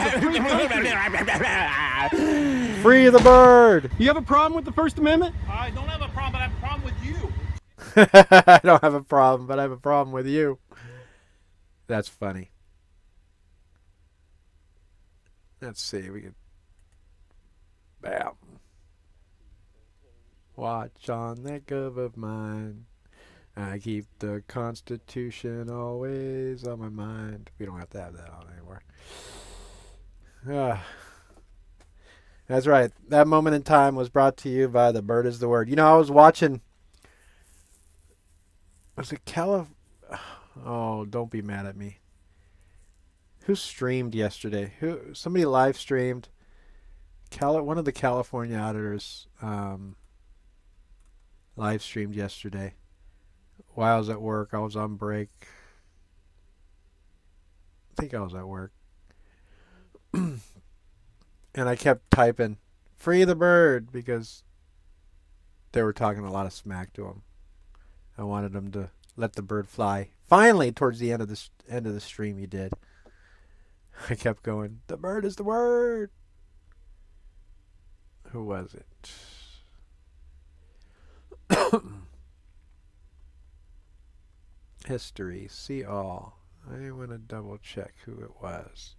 I'm doing what I want to do. Free the bird! You have a problem with the First Amendment? I don't have a problem, but I have a problem with you. I don't have a problem, but I have a problem with you. That's funny. Let's see. We could. Bam. Watch on that gov of mine. I keep the Constitution always on my mind. We don't have to have that on anymore. That's right. That moment in time was brought to you by The Bird is the Word. You know, I was watching. Was it Oh, don't be mad at me. Who streamed yesterday? Somebody live streamed. One of the California auditors live streamed yesterday. While I was at work, I was on break. I think I was at work. And I kept typing, "Free the bird," because they were talking a lot of smack to him. I wanted him to let the bird fly. Finally, towards the end of the stream, he did. I kept going, "The bird is the word." Who was it? History. See all. I want to double check who it was.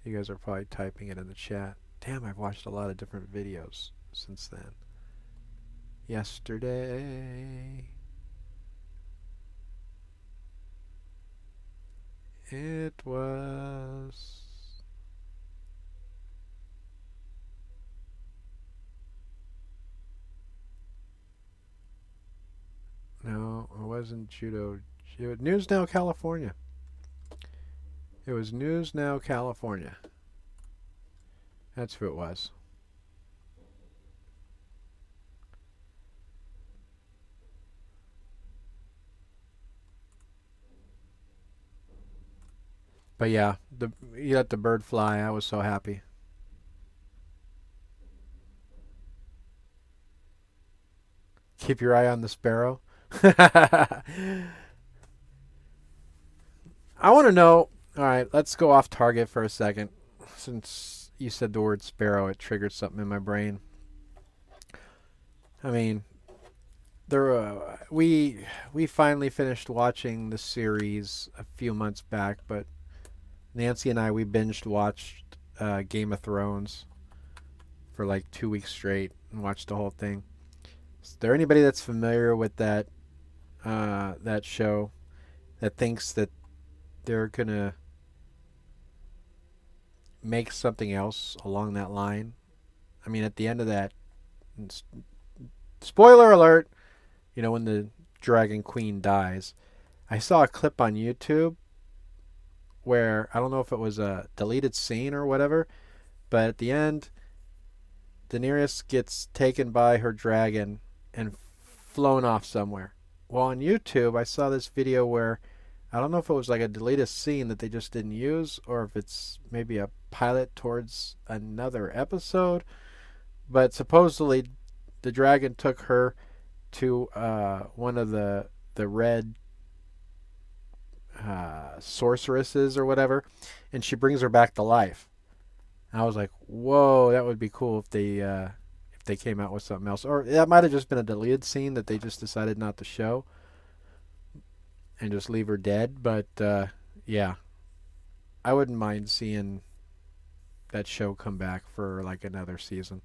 You guys are probably typing it in the chat. Damn, I've watched a lot of different videos since then. Yesterday. It was... No, it wasn't Judo. It was News Now California. It was News Now California. That's who it was. But yeah, you let the bird fly. I was so happy. Keep your eye on the sparrow. I want to know. All right, let's go off target for a second. Since you said the word sparrow, it triggered something in my brain. I mean, we finally finished watching the series a few months back, but Nancy and I, we binged watched Game of Thrones for like 2 weeks straight and watched the whole thing. Is there anybody that's familiar with that show that thinks that they're gonna make something else along that line? I mean, at the end of that, spoiler alert, when the Dragon Queen dies, I saw a clip on YouTube where I don't know if it was a deleted scene or whatever, but at the end, Daenerys gets taken by her dragon and flown off somewhere. Well, on YouTube, I saw this video where I don't know if it was like a deleted scene that they just didn't use or if it's maybe a pilot towards another episode, but supposedly the dragon took her to one of the red sorceresses or whatever, and she brings her back to life. And I was like, whoa, that would be cool if they came out with something else, or that might have just been a deleted scene that they just decided not to show and just leave her dead. But yeah, I wouldn't mind seeing that show come back for like another season.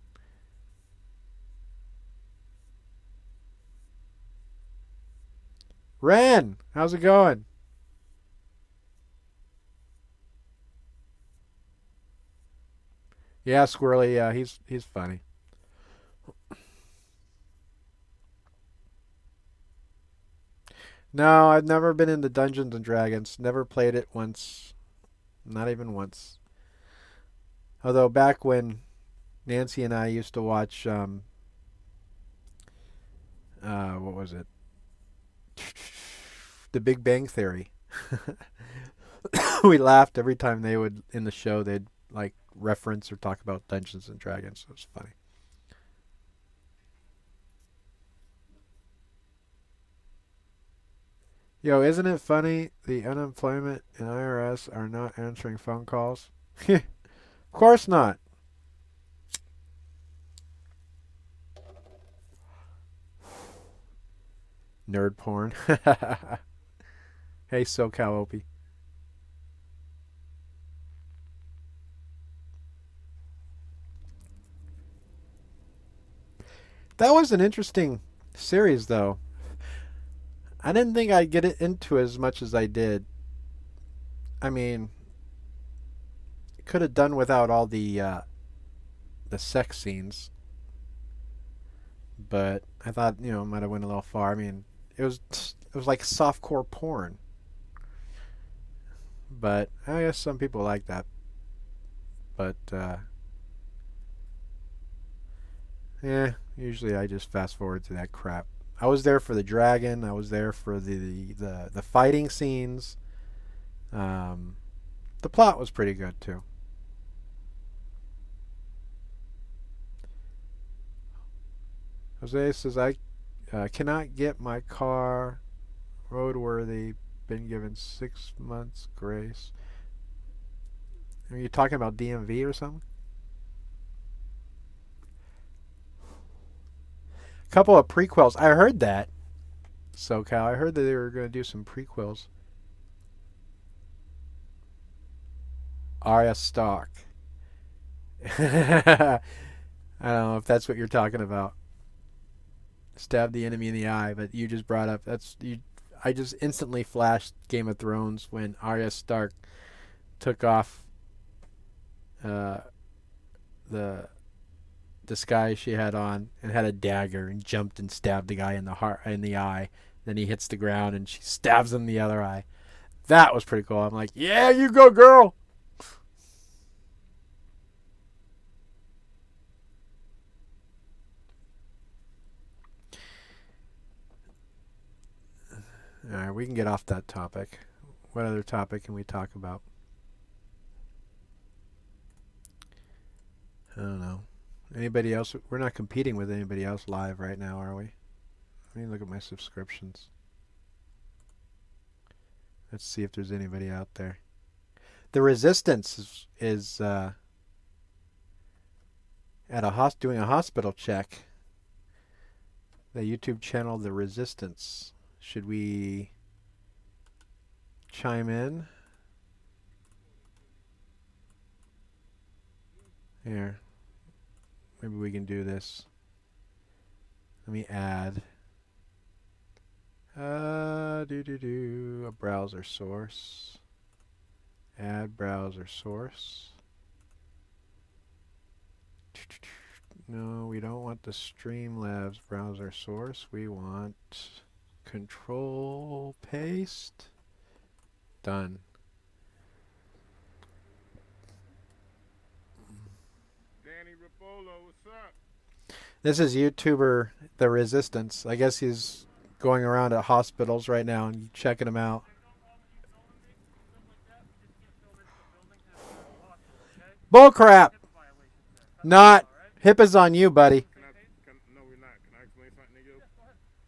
Ren, how's it going? Yeah, Squirrely. Yeah, he's funny. No, I've never been into Dungeons and Dragons. Never played it once. Not even once. Although back when Nancy and I used to watch what was it? The Big Bang Theory. We laughed every time they would in the show they'd like reference or talk about Dungeons and Dragons. It was funny. Yo, isn't it funny the unemployment and IRS are not answering phone calls? Of course not. Nerd porn. Hey, SoCal Opie. That was an interesting series, though. I didn't think I'd get it into as much as I did. I mean, could have done without all the sex scenes, but I thought it might have went a little far. I mean, it was like softcore porn, but I guess some people like that. But yeah, usually I just fast forward to that crap. I was there for the dragon. I was there for the fighting scenes. Um, the plot was pretty good too. Jose says I cannot get my car roadworthy. Been given 6 months grace. Are you talking about DMV or something? A couple of prequels. I heard that. SoCal. I heard that they were going to do some prequels. Arya Stark. I don't know if that's what you're talking about. Stab the enemy in the eye, but you just brought up that's you. I just instantly flashed Game of Thrones when Arya Stark took off uh, the disguise she had on and had a dagger and jumped and stabbed the guy in the heart in the eye. Then he hits the ground and she stabs him in the other eye. That was pretty cool. I'm like, yeah, you go, girl. All right, we can get off that topic. What other topic can we talk about? I don't know. Anybody else? We're not competing with anybody else live right now, are we? Let me look at my subscriptions. Let's see if there's anybody out there. The Resistance is at doing a hospital check. The YouTube channel The Resistance. Should we chime in? Here. Maybe we can do this. Let me add. A browser source. Add browser source. No, we don't want the Streamlabs browser source. We want control paste. Done. Danny Rapolo, what's up? This is YouTuber The Resistance. I guess he's going around at hospitals right now and checking them out. Bullcrap! Not. HIPAA's on you, buddy. No, we're not. Can I explain something to you?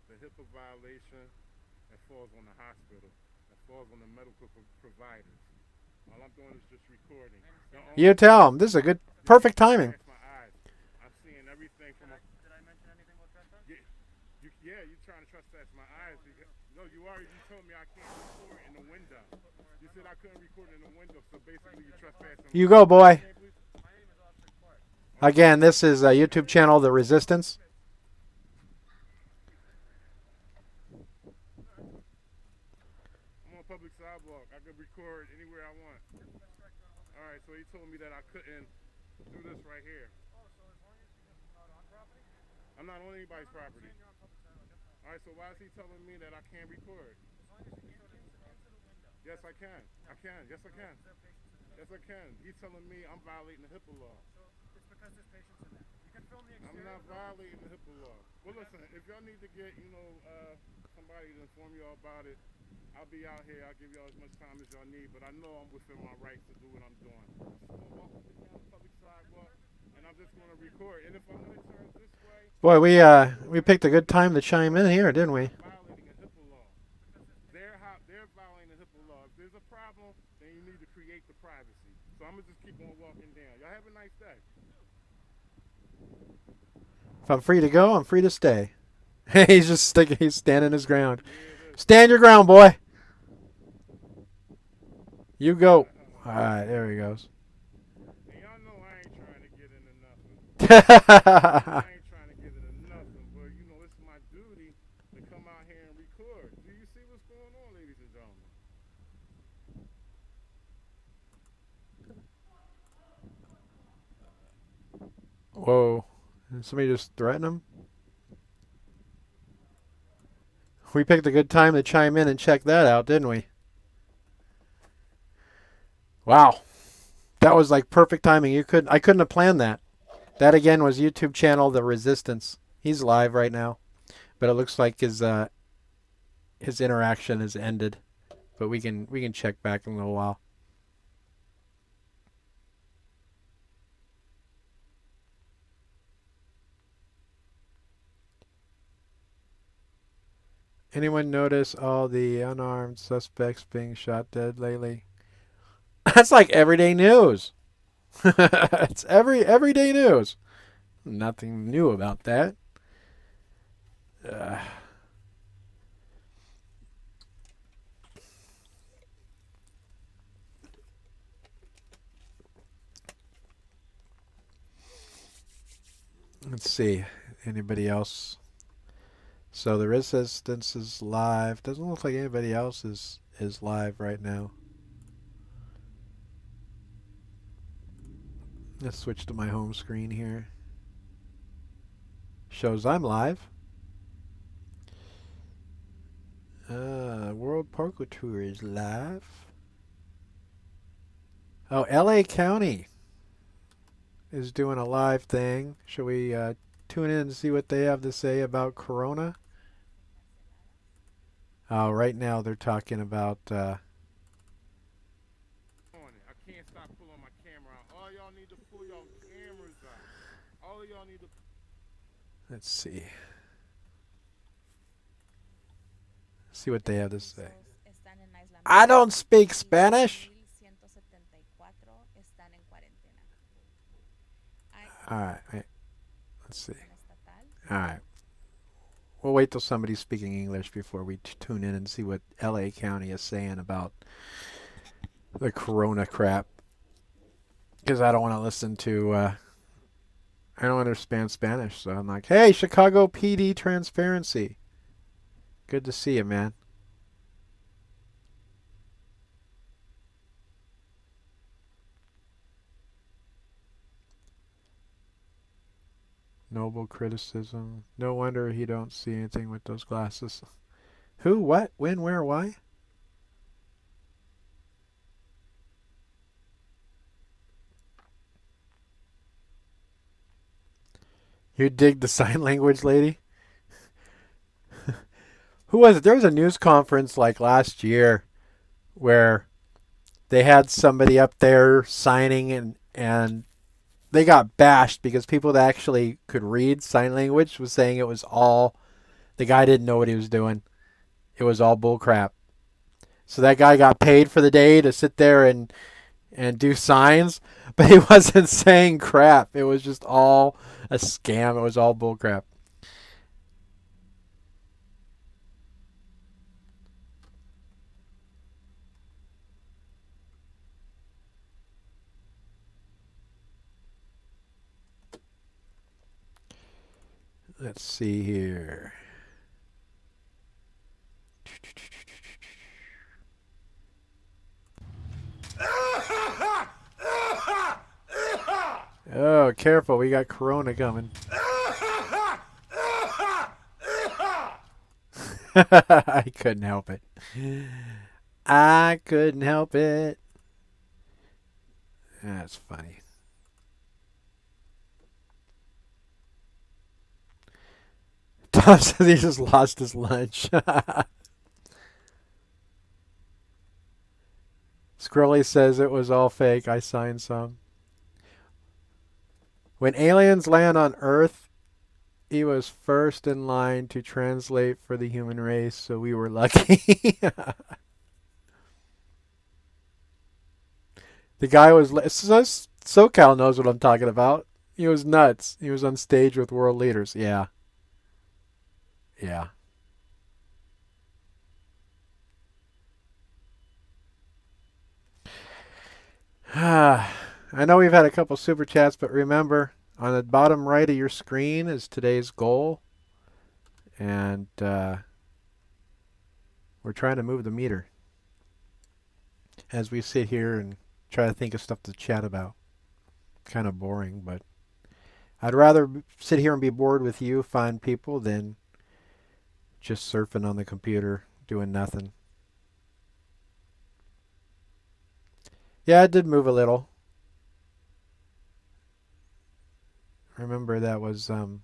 The HIPAA violation, that falls on the hospital. That falls on the medical providers. All I'm doing is just recording. You tell him. This is a good, perfect timing. My eyes. I'm seeing everything from a... Did I mention anything about trespass? Yeah, you're trying to trespass my eyes. No, you told me I can't record in the window. You said I couldn't record in the window, so basically you're trespassing. You go, boy. Again, this is a YouTube channel, The Resistance. I'm on public sidewalk. I can record anywhere I want. All right, so he told me that I couldn't do this right here. Oh, so as long as you're not on property? I'm not on anybody's property. All right, so why is he telling me that I can't record? As long as you can answer the window. Yes, I can. I can. Yes, I can. Yes, I can. He's telling me I'm violating the HIPAA law. So it's because there's patients in there. You can film the exterior. I'm not violating the HIPAA law. Well, listen, if y'all need to get, somebody to inform y'all about it, I'll be out here. I'll give y'all as much time as y'all need, but I know I'm within my rights to do what I'm doing. I'm just going to walk up and down the public sidewalk, and I'm just going to record. And if I'm going to turn this way... Boy, we picked a good time to chime in here, didn't we? Violating a HIPAA law. They're violating the HIPAA law. If there's a problem, then you need to create the privacy. So I'm going to just keep on walking down. Y'all have a nice day. If I'm free to go, I'm free to stay. He's standing his ground. Stand your ground, boy. You go. All right, there he goes. And y'all know I ain't trying to get into nothing. I ain't trying to get into nothing, but it's my duty to come out here and record. Do you see what's going on, ladies and gentlemen? Whoa. Did somebody just threaten him? We picked a good time to chime in and check that out, didn't we? Wow. That was like perfect timing. I couldn't have planned that. That again was YouTube channel The Resistance. He's live right now. But it looks like his interaction has ended. But we can check back in a little while. Anyone notice all the unarmed suspects being shot dead lately? That's like everyday news. It's everyday news. Nothing new about that. Let's see. Anybody else? So the Resistance is live. Doesn't look like anybody else is live right now. Let's switch to my home screen here. Shows I'm live. World Parkour Tour is live. Oh, LA County is doing a live thing. Should we tune in and see what they have to say about Corona? Right now they're talking about... I can't stop pulling my camera out. All y'all need to pull your cameras out. All y'all need to... Let's see. See what they have to say. I don't speak Spanish. Alright, wait. Let's see. Alright. We'll wait till somebody's speaking English before we tune in and see what LA County is saying about the Corona crap. because I don't want to listen to. I don't understand Spanish, so I'm like, hey, Chicago PD Transparency. Good to see you, man. Noble criticism. No wonder he don't see anything with those glasses. Who? What? When? Where? Why? You dig the sign language lady? Who was it? There was a news conference like last year where they had somebody up there signing and they got bashed because people that actually could read sign language was saying it was all the guy didn't know what he was doing. It was all bull crap. So that guy got paid for the day to sit there and do signs, but he wasn't saying crap. It was just all a scam. It was all bull crap. Let's see here. Oh, careful. We got Corona coming. I couldn't help it. I couldn't help it. That's funny. Tom says he just lost his lunch. Scrolly says it was all fake. I signed some. When aliens land on Earth, he was first in line to translate for the human race, so we were lucky. The guy was... SoCal knows what I'm talking about. He was nuts. He was on stage with world leaders. Yeah. Yeah. I know we've had a couple super chats, but remember, on the bottom right of your screen is today's goal. And we're trying to move the meter as we sit here and try to think of stuff to chat about. Kind of boring, but I'd rather sit here and be bored with you, fine people, than just surfing on the computer doing nothing. Yeah, it did move a little. Remember that was oh,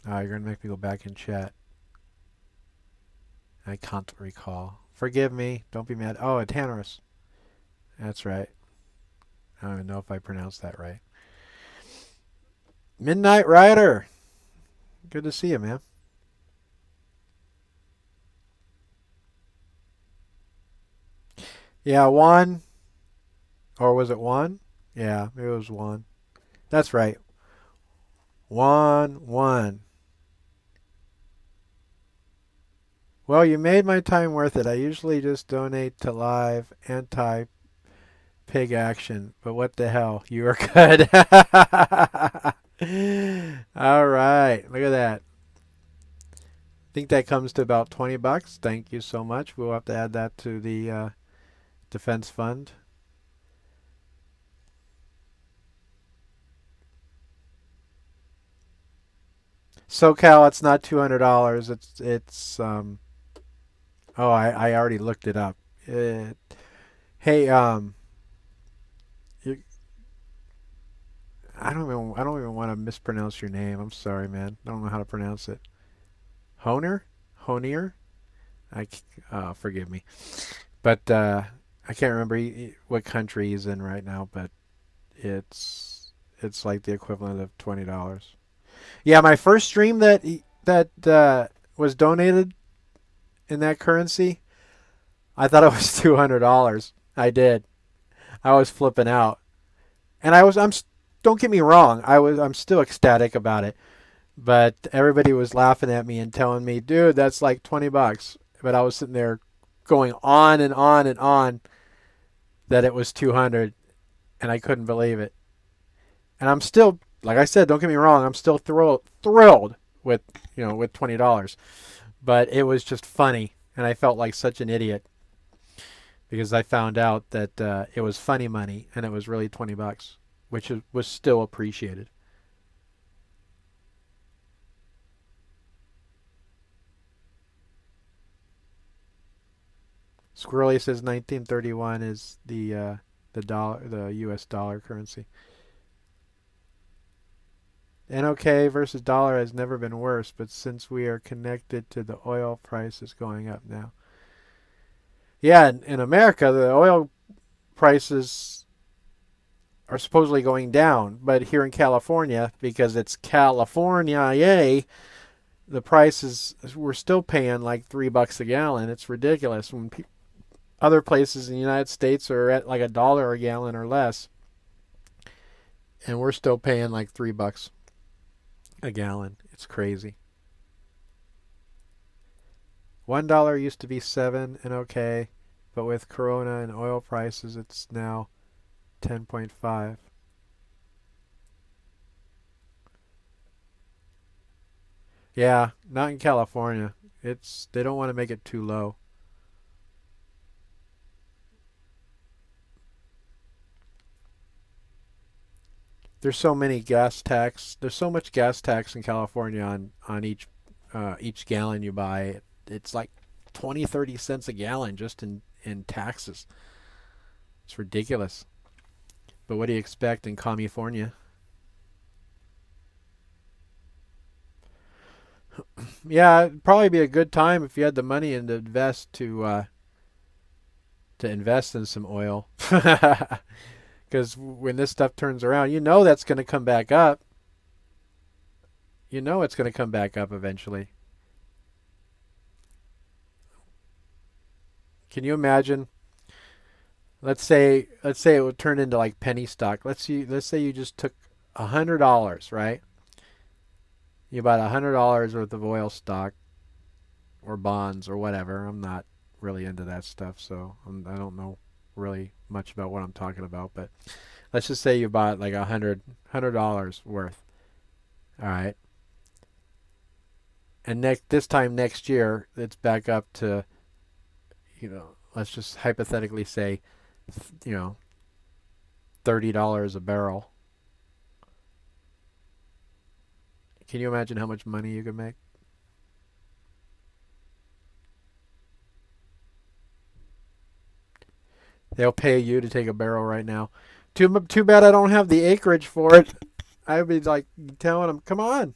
you're gonna make me go back and chat. I can't recall. Forgive me. Don't be mad. Oh, a Tannerus. That's right. I don't even know if I pronounced that right. Midnight Rider. Good to see you, man. Yeah, one. Or was it one? Yeah, it was one. That's right. 1-1. Well, you made my time worth it. I usually just donate to live anti-pig action, but what the hell? You are good. All right, look at that. I think that comes to about $20. Thank you so much. We'll have to add that to the defense fund. SoCal, it's not $200. It's oh, I already looked it up. Hey, you, I don't even want to mispronounce your name. I'm sorry, man. I don't know how to pronounce it. Honer? Honier? Forgive me. But I can't remember what country he's in right now, but it's like the equivalent of $20. Yeah, my first stream that was donated in that currency, I thought it was $200. I did. I was flipping out, and don't get me wrong. I'm still ecstatic about it, but everybody was laughing at me and telling me, "Dude, that's like $20." But I was sitting there going on and on and on, that it was 200, and I couldn't believe it. And I'm still, like I said, don't get me wrong, I'm still thrilled with, with $20. But it was just funny, and I felt like such an idiot because I found out that it was funny money and it was really $20, which was still appreciated. Squirrely says 1931 is the U.S. dollar currency. NOK versus dollar has never been worse, but since we are connected to the oil price is going up now. Yeah, in America, the oil prices are supposedly going down, but here in California, because it's California, yay, the prices we're still paying like $3 a gallon. It's ridiculous. When other places in the United States are at like $1 a gallon or less, and we're still paying like $3 a gallon. It's crazy. $1 used to be 7 and okay, but with Corona and oil prices, it's now 10.5. Yeah, not in California. They don't want to make it too low. There's so many gas tax. There's so much gas tax in California on each gallon you buy. It's like 20-30 cents a gallon just in taxes. It's ridiculous. But what do you expect in California? Yeah, it'd probably be a good time if you had the money and to invest to invest in some oil. Because when this stuff turns around, that's going to come back up. It's going to come back up eventually. Can you imagine? Let's say it would turn into like penny stock. Let's say you just took $100, right? You bought $100 worth of oil stock or bonds or whatever. I'm not really into that stuff, so I don't know really much about what I'm talking about. But let's just say you bought like $100 worth. All right, and this time next year, it's back up to, let's just hypothetically say, you know, $30 a barrel. Can you imagine how much money you could make? They'll pay you to take a barrel right now. Too bad I don't have the acreage for it. I'd be like telling them, come on.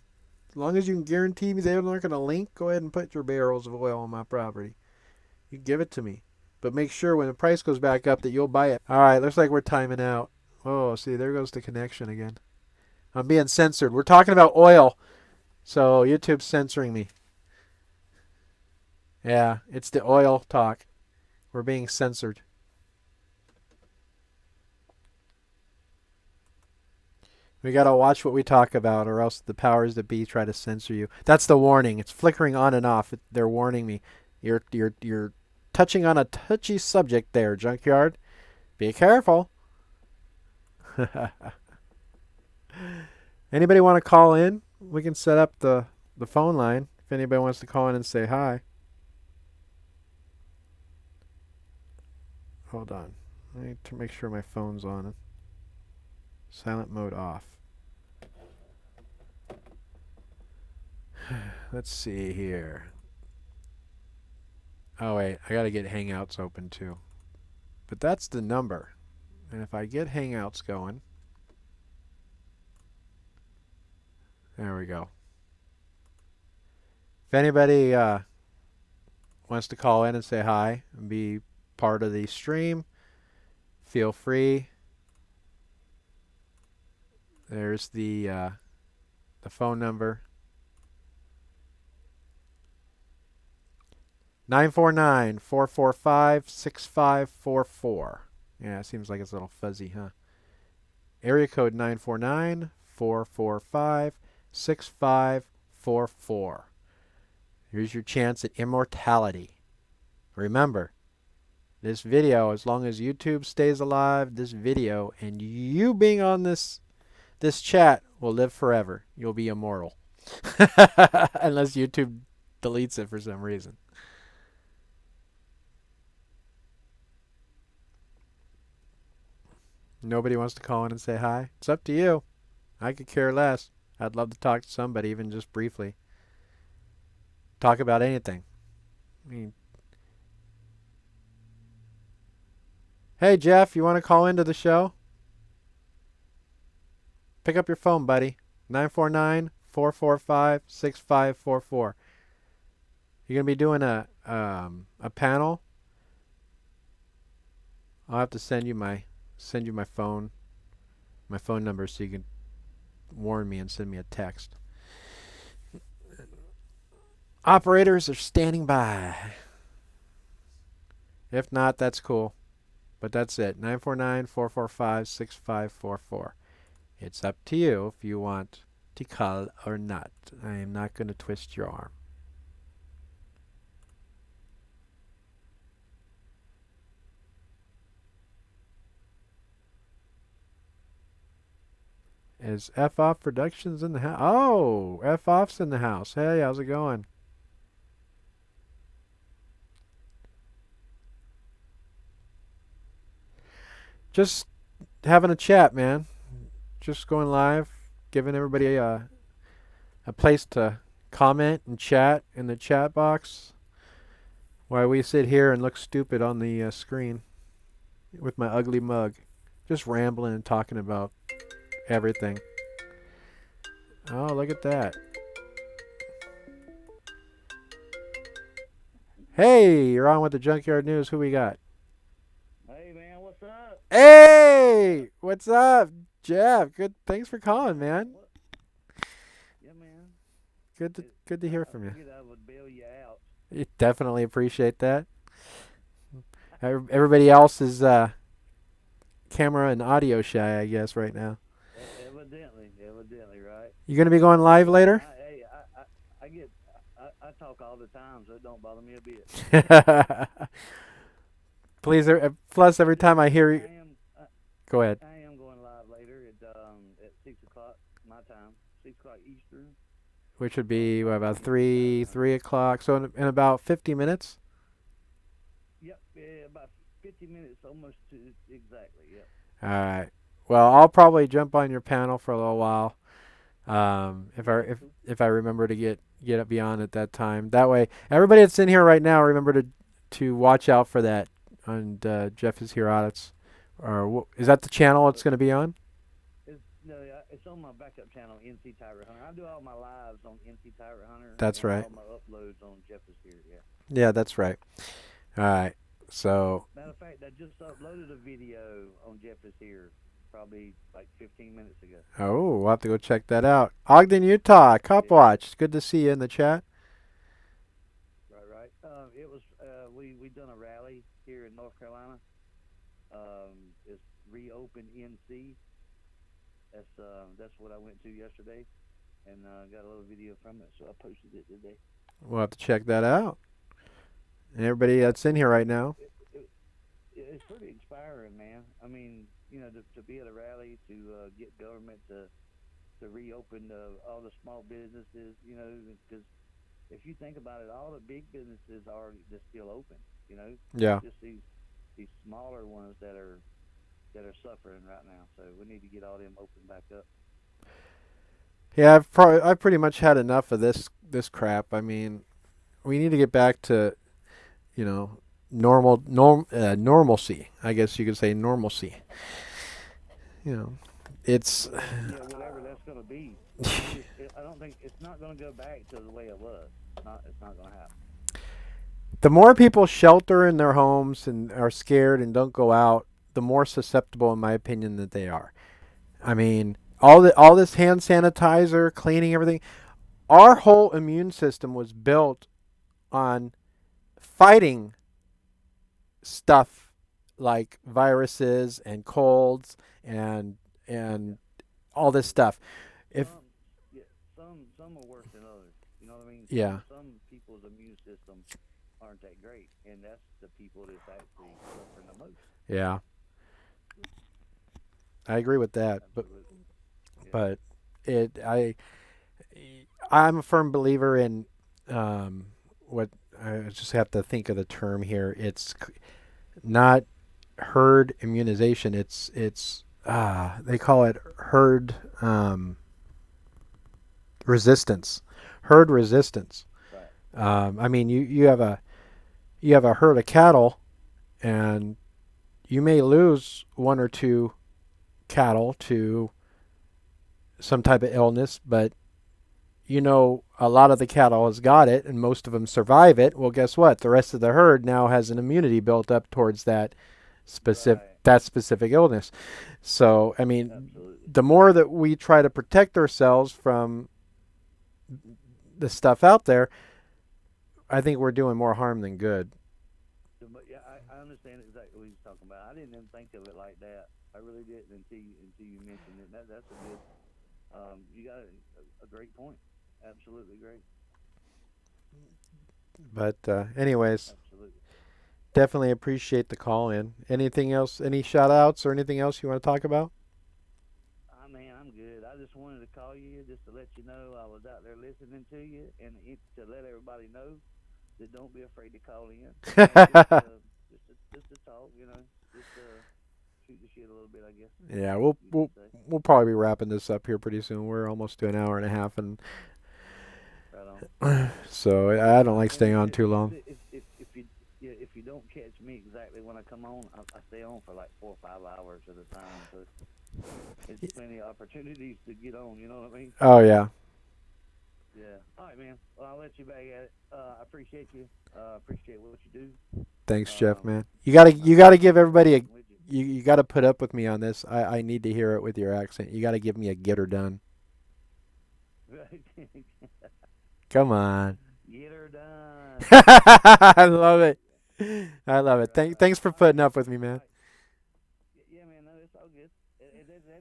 As long as you can guarantee me they're not going to link, go ahead and put your barrels of oil on my property. You give it to me. But make sure when the price goes back up that you'll buy it. All right, looks like we're timing out. Oh, see, there goes the connection again. I'm being censored. We're talking about oil, so YouTube's censoring me. Yeah, it's the oil talk. We're being censored. We gotta watch what we talk about, or else the powers that be try to censor you. That's the warning. It's flickering on and off. They're warning me. You're touching on a touchy subject there, Junkyard. Be careful. Anybody want to call in? We can set up the phone line if anybody wants to call in and say hi. Hold on. I need to make sure my phone's on. Silent mode off. Let's see here. Oh wait, I gotta get Hangouts open too. But that's the number. And if I get Hangouts going, there we go. If anybody wants to call in and say hi and be part of the stream, feel free. There's the phone number. 949-445-6544. Yeah, it seems like it's a little fuzzy, huh? Area code 949-445-6544. Here's your chance at immortality. Remember, This video, as long as YouTube stays alive, this video and you being on this chat will live forever. You'll be immortal. Unless YouTube deletes it for some reason. Nobody wants to call in and say hi. It's up to you. I could care less. I'd love to talk to somebody, even just briefly. Talk about anything. I mean, hey, Jeff, you want to call into the show? Pick up your phone, buddy. 949-445-6544. You're going to be doing a panel. I'll have to send you my phone number so you can warn me and send me a text. Operators are standing by. If not, that's cool. But that's it. 949-445-6544. It's up to you if you want to call or not. I am not going to twist your arm. Is F Off Productions in the house? Oh, F Off's in the house. Hey, how's it going? Just having a chat, man. Just going live, giving everybody a place to comment and chat in the chat box while we sit here and look stupid on the screen with my ugly mug. Just rambling and talking about everything. Oh, look at that. Hey, you're on with the Junkyard News. Who we got? Hey, man, what's up? Hey, what's up, Jeff? Good. Thanks for calling, man. Yeah, man. Good to hear from I you. figured I would bail you out. You definitely appreciate that. Everybody else is camera and audio shy, I guess, right now. Evidently, right? You gonna be going live later? I talk all the time, so it don't bother me a bit. Please, plus every time I hear you. Go ahead. I am going live later at 6 o'clock my time, 6 o'clock Eastern. Which would be what, about 3 o'clock. So in about 50 minutes. Yep, yeah, about 50 minutes, almost to exactly. Yep. All right. Well, I'll probably jump on your panel for a little while. If I remember to get up beyond at that time. That way, everybody that's in here right now, remember to watch out for that on Jeff is here audits. Or is that the channel it's going to be on? It's on my backup channel, NC Tyrant Hunter. I do all my lives on NC Tyrant Hunter. That's right. All my uploads on Jeff is here. Yeah. Yeah, that's right. All right. So. Matter of fact, I just uploaded a video on Jeff is here, probably like 15 minutes ago. Oh, we'll have to go check that out. Ogden, Utah, Cop Watch. Good to see you in the chat. Right. It was we done a rally here in North Carolina. It's Reopen NC. That's what I went to yesterday, and got a little video from it, so I posted it today. We'll have to check that out. And everybody that's in here right now. It's pretty inspiring, man. I mean, to be at a rally, to get government to reopen all the small businesses, because if you think about it, all the big businesses are just still open, Yeah. Just these smaller ones that are suffering right now. So we need to get all them open back up. Yeah, I've pretty much had enough of this crap. I mean, we need to get back to, normalcy. I guess you could say normalcy. It's. Yeah, whatever that's going to be. I don't think it's not going to go back to the way it was. It's not going to happen. The more people shelter in their homes and are scared and don't go out, the more susceptible, in my opinion, that they are. I mean, all this hand sanitizer, cleaning everything. Our whole immune system was built on fighting stuff like viruses and colds and all this stuff. Some are worse than others. You know what I mean? Yeah. Some people's immune system aren't that great, and that's the people that's actually suffering the most. Yeah, I agree with that. Absolutely. Yeah. But it I'm a firm believer in what I just have to think of the term here. It's not herd immunization. It's they call it herd resistance. Herd resistance. Right. I mean, you have a herd of cattle, and you may lose one or two cattle to some type of illness, but a lot of the cattle has got it, and most of them survive it. Well, guess what? The rest of the herd now has an immunity built up towards Right. that specific illness. So, I mean, Absolutely. the more that we try to protect ourselves from the stuff out there, I think we're doing more harm than good. But yeah, I understand exactly what you're talking about. I didn't even think of it like that. I really didn't until you mentioned it. That's a good. You got a great point. Absolutely great. But anyways, Absolutely. definitely appreciate the call in. Anything else? Any shout outs or anything else you want to talk about? Man, I'm good. I just wanted to call you just to let you know I was out there listening to you, and to let everybody know that don't be afraid to call in. Just to talk, just shoot the shit a little bit, I guess. Yeah, You could say. we'll probably be wrapping this up here pretty soon. We're almost to an hour and a half, and Right on. so I don't like And staying on too long. if you don't catch me exactly when I come on, I stay on for like 4 or 5 hours at a time. So it's plenty of opportunities to get on. You know what I mean? Oh yeah, Yeah. All right, man. Well, I'll let you back at it. I appreciate you. Appreciate what you do. thanks, Jeff, man. You I'm gotta give everybody a with you. you gotta put up with me on this. I need to hear it with your accent. You gotta give me a get her done. Come on. Get her done. I love it. I love it. Thanks for putting up with me, man. Yeah, man. No, it's all good. That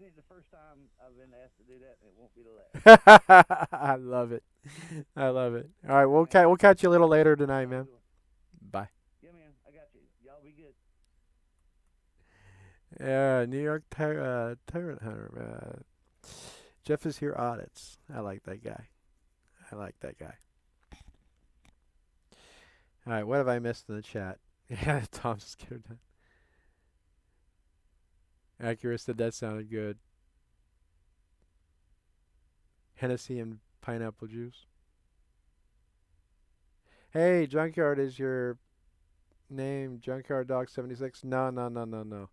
ain't the first time I've been asked to do that, and it won't be the last. I love it. I love it. All right, we'll catch you a little later tonight, man. Bye. Yeah, man. I got you. Y'all be good. Yeah, New York Tyrant Hunter. Jeff is here audits. I like that guy. I like that guy. All right, what have I missed in the chat? Yeah, Tom's scared. Acura said that sounded good. Hennessy and pineapple juice. Hey, Junkyard is your name. Junkyard Dog 76. No, no, no, no, no.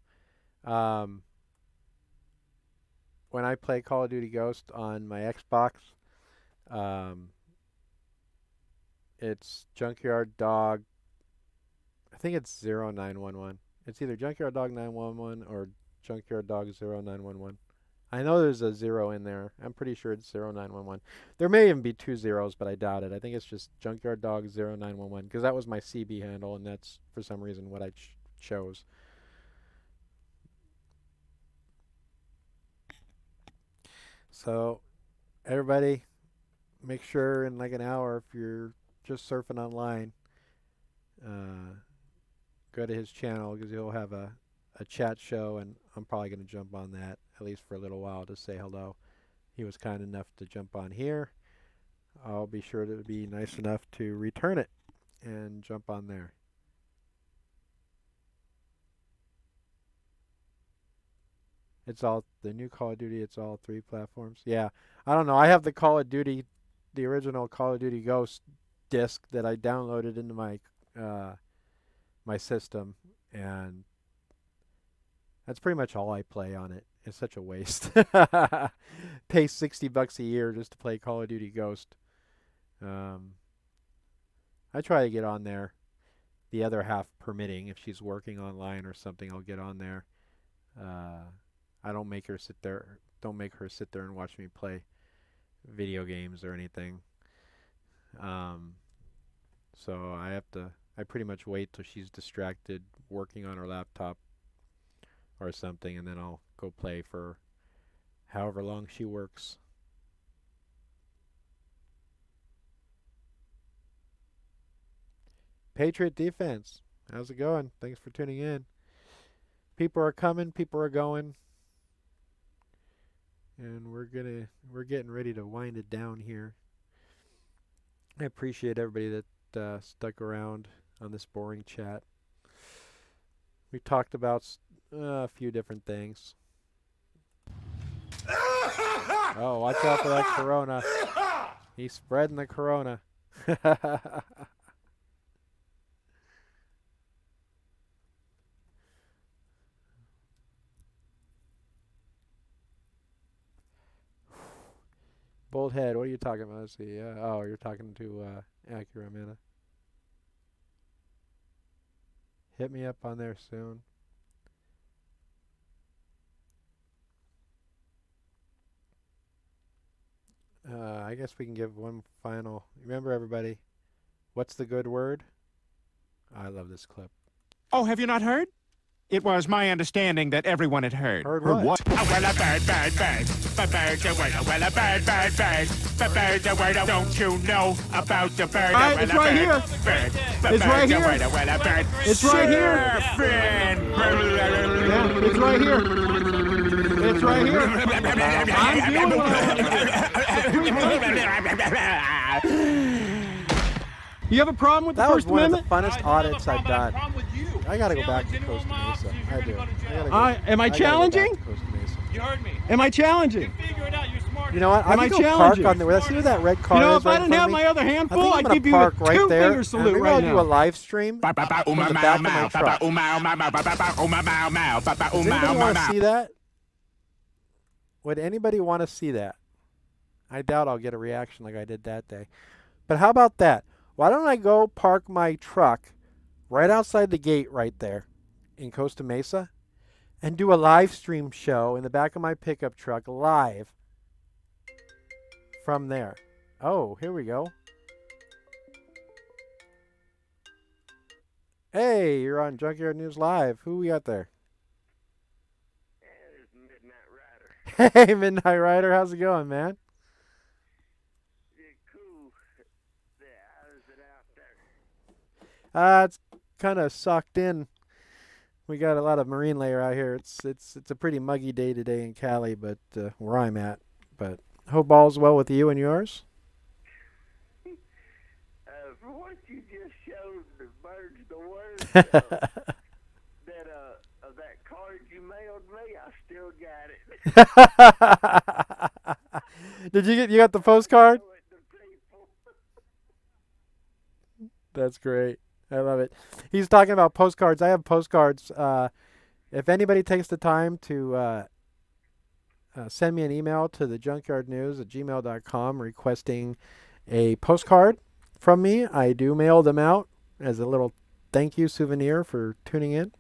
When I play Call of Duty Ghost on my Xbox, um, it's Junkyard Dog. I think it's 0911. It's either Junkyard Dog 911 or Junkyard Dog 0911. I know there's a 0 in there. I'm pretty sure it's 0911. There may even be 2 zeros, but I doubt it. I think it's just Junkyard Dog 0911 because that was my CB handle, and that's for some reason what I chose. So, everybody, make sure in like an hour, if you're just surfing online, go to his channel because he'll have a chat show, and I'm probably going to jump on that at least for a little while to say hello. He was kind enough to jump on here. I'll be sure to be nice enough to return it and jump on there. It's all the new Call of Duty. It's all 3 platforms. Yeah, I don't know. I have the Call of Duty, the original Call of Duty Ghost disc that I downloaded into my system, and that's pretty much all I play on it. It's such a waste. Pay $60 a year just to play Call of Duty Ghost. I try to get on there. The other half permitting. If she's working online or something, I'll get on there. I don't make her sit there. Don't make her sit there and watch me play video games or anything. So I have to. I pretty much wait till she's distracted working on her laptop or something, and then I'll go play for however long she works. Patriot Defense. How's it going? Thanks for tuning in. People are coming, people are going. And we're getting ready to wind it down here. I appreciate everybody that stuck around on this boring chat. We talked about a few different things. Oh, watch out for that corona. He's spreading the corona. Bold head, what are you talking about? Let's see. Oh, you're talking to Acura, Amanda. Hit me up on there soon. I guess we can give one final. Remember, everybody, what's the good word? I love this clip. Oh, have you not heard? It was my understanding that everyone had heard. Heard what? Oh, well, a bird, bird, bird. But bird's a word. Well, a bird, bird, bird. But bird's a word. Don't you know about the bird? It's right here. It's right here. Well, a bird. It's right here. Friend. Yeah, it's right here. It's right here. I'm doing You have a problem with the That was First one Amendment? of the funnest audits I've done. I gotta go back to Costa Mesa. I do. Am I challenging? You heard me. Am I challenging? Figure it out. You're smart. You know what? Am I I can go park challenging? on there. See where that red car You know, is if I right in didn't front have of me? my other hand I full, think I'm I'd gonna give you a park right there. two-finger And salute maybe right I'll do a now. live stream from the back of my truck. Does anybody want to see that? Would anybody want to see that? I doubt I'll get a reaction like I did that day. But how about that? Why don't I go park my truck right outside the gate right there in Costa Mesa and do a live stream show in the back of my pickup truck live from there? Oh, here we go. Hey, you're on Junkyard News Live. Who we got there? Hey, Midnight Rider. How's it going, man? Cool. How is it out there? It's kind of sucked in. We got a lot of marine layer out here. It's a pretty muggy day today in Cali, but where I'm at. But hope all's well with you and yours. For what you just showed, the birds, the words of that card you mailed me, I still got it. Did you got the postcard? That's great. I love it. He's talking about postcards. I have postcards. If anybody takes the time to send me an email to the junkyardnews@gmail.com requesting a postcard from me, I do mail them out as a little thank you souvenir for tuning in.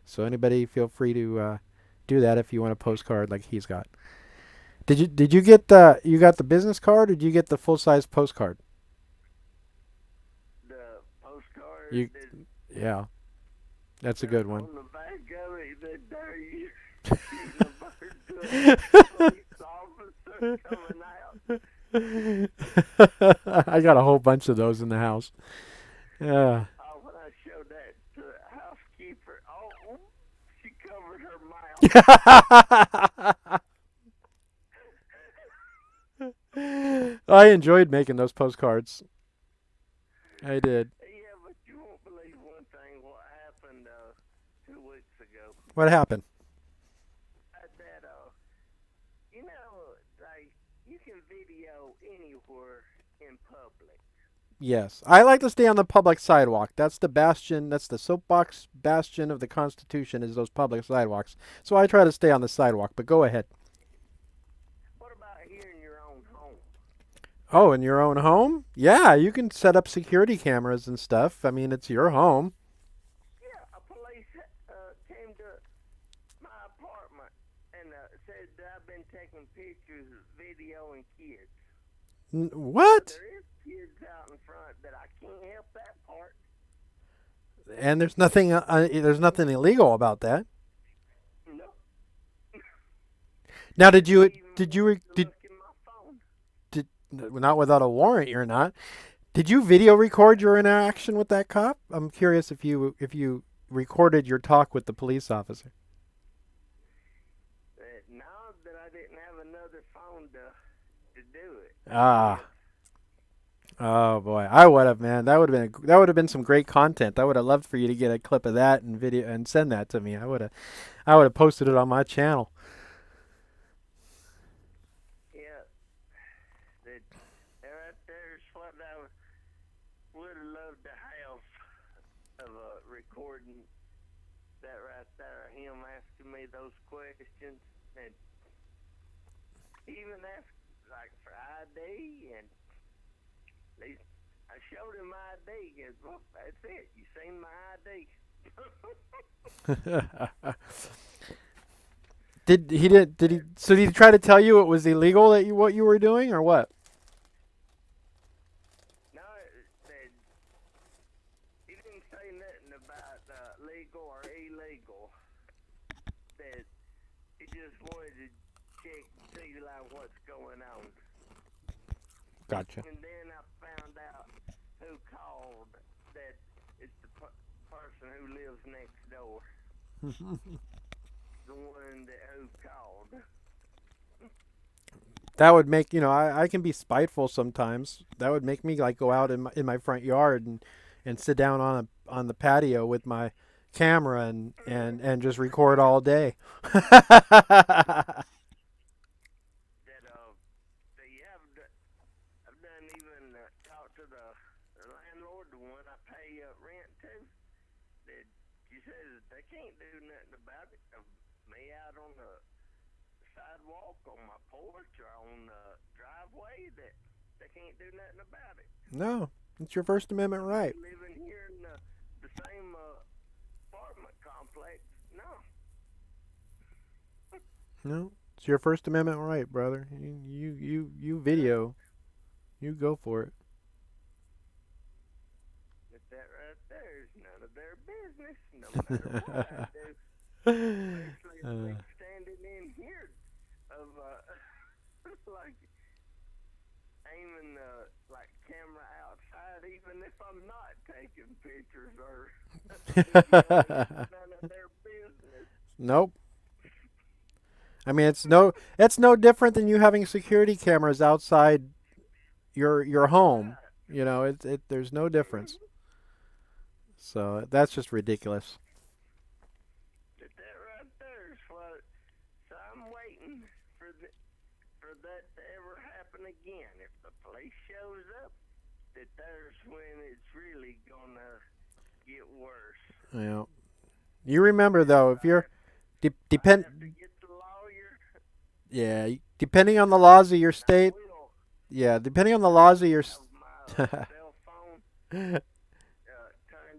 So anybody feel free to do that if you want a postcard like he's got. Did you get you got the business card or did you get the full size postcard? The postcard. Yeah, that's a good one. On the back of it, that there you shooting a bird to a police officer coming out. I got a whole bunch of those in the house. Yeah. Oh, when I showed that to the housekeeper, oh, she covered her mouth. I enjoyed making those postcards. I did. Yeah, but you won't believe one thing what happened 2 weeks ago. What happened? That, you know, like, you can video anywhere in public. Yes. I like to stay on the public sidewalk. That's the bastion, that's the soapbox bastion of the Constitution is those public sidewalks. So I try to stay on the sidewalk, but go ahead. What about here in your own home? Oh, in your own home? Yeah, you can set up security cameras and stuff. I mean, it's your home. Yeah, a police came to my apartment and said that I've been taking pictures, videoing kids. What? There is kids out in front, but I can't help that part. And there's nothing illegal about that. No. Now, Look in my phone. not without a warrant, you're not. Did you video record your interaction with that cop? I'm curious if you recorded your talk with the police officer. Now that I didn't have another phone to do it. Ah. Oh boy, I would have, man. That would have been some great content. I would have loved for you to get a clip of that and video and send that to me. I would have posted it on my channel. Yeah, that right there's what I would have loved to have of a recording. That right there, him asking me those questions, and even asked like for ID, and I showed him my ID. He goes, well, that's it. You seen my ID. So did he try to tell you it was illegal what you were doing or what? No, he didn't say nothing about legal or illegal. That he just wanted to check, see like what's going on. Gotcha. And then I found out who called. That it's the person who lives next door. The one who called. That would make, I can be spiteful sometimes. That would make me like go out in my front yard and sit down on the patio with my camera and just record all day. I've done even talked to the landlord, the one I pay rent to. That she says they can't do nothing about it. Me out on the sidewalk, on my porch, or on the driveway, that they can't do nothing about it. No, it's your First Amendment right. Living here in the same apartment complex, no. No, it's your First Amendment right, brother. You video, you go for it. But that right there is none of their business, no matter what I do. Especially like standing in here of like aiming like camera outside, even if I'm not taking pictures or none of their business. Nope. I mean, it's no different than you having security cameras outside your home. There's no difference. So that's just ridiculous. But that right there is what. So I'm waiting for that to ever happen again. If the police shows up, that there's when it's really gonna get worse. Yeah. You remember though, if you're I have to get the lawyer. yeah, depending on the laws of your state. Will Yeah, depending on the laws of your have my cell phone turned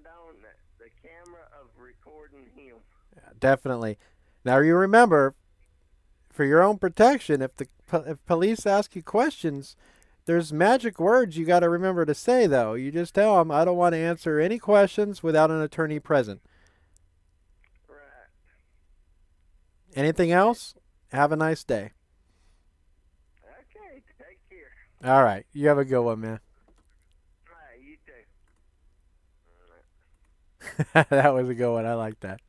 on the camera of recording him. definitely. Now you remember, for your own protection, if police ask you questions, there's magic words you got to remember to say though. You just tell them, I don't want to answer any questions without an attorney present. Right. Anything else? Have a nice day. Okay, take care. All right. You have a good one, man. Right, you too. That was a good one. I like that.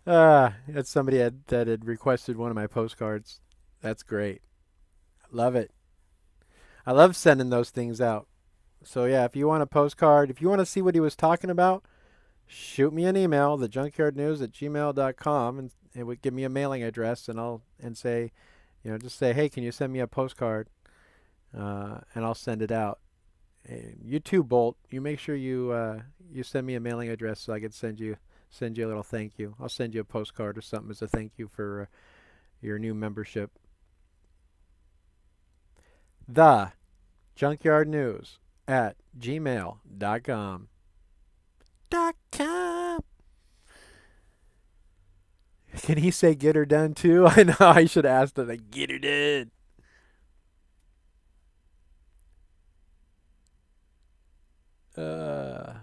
That's somebody that had requested one of my postcards. That's great. Love it. I love sending those things out. So yeah, if you want a postcard, if you want to see what he was talking about, shoot me an email, thejunkyardnews@gmail.com, and it would give me a mailing address, and say, just say, hey, can you send me a postcard, and I'll send it out. And you too, Bolt. You make sure you send me a mailing address so I can send you a little thank you. I'll send you a postcard or something as a thank you for your new membership. The Junkyard News at gmail.com. Can he say get her done too? I know I should have asked him to get her done. All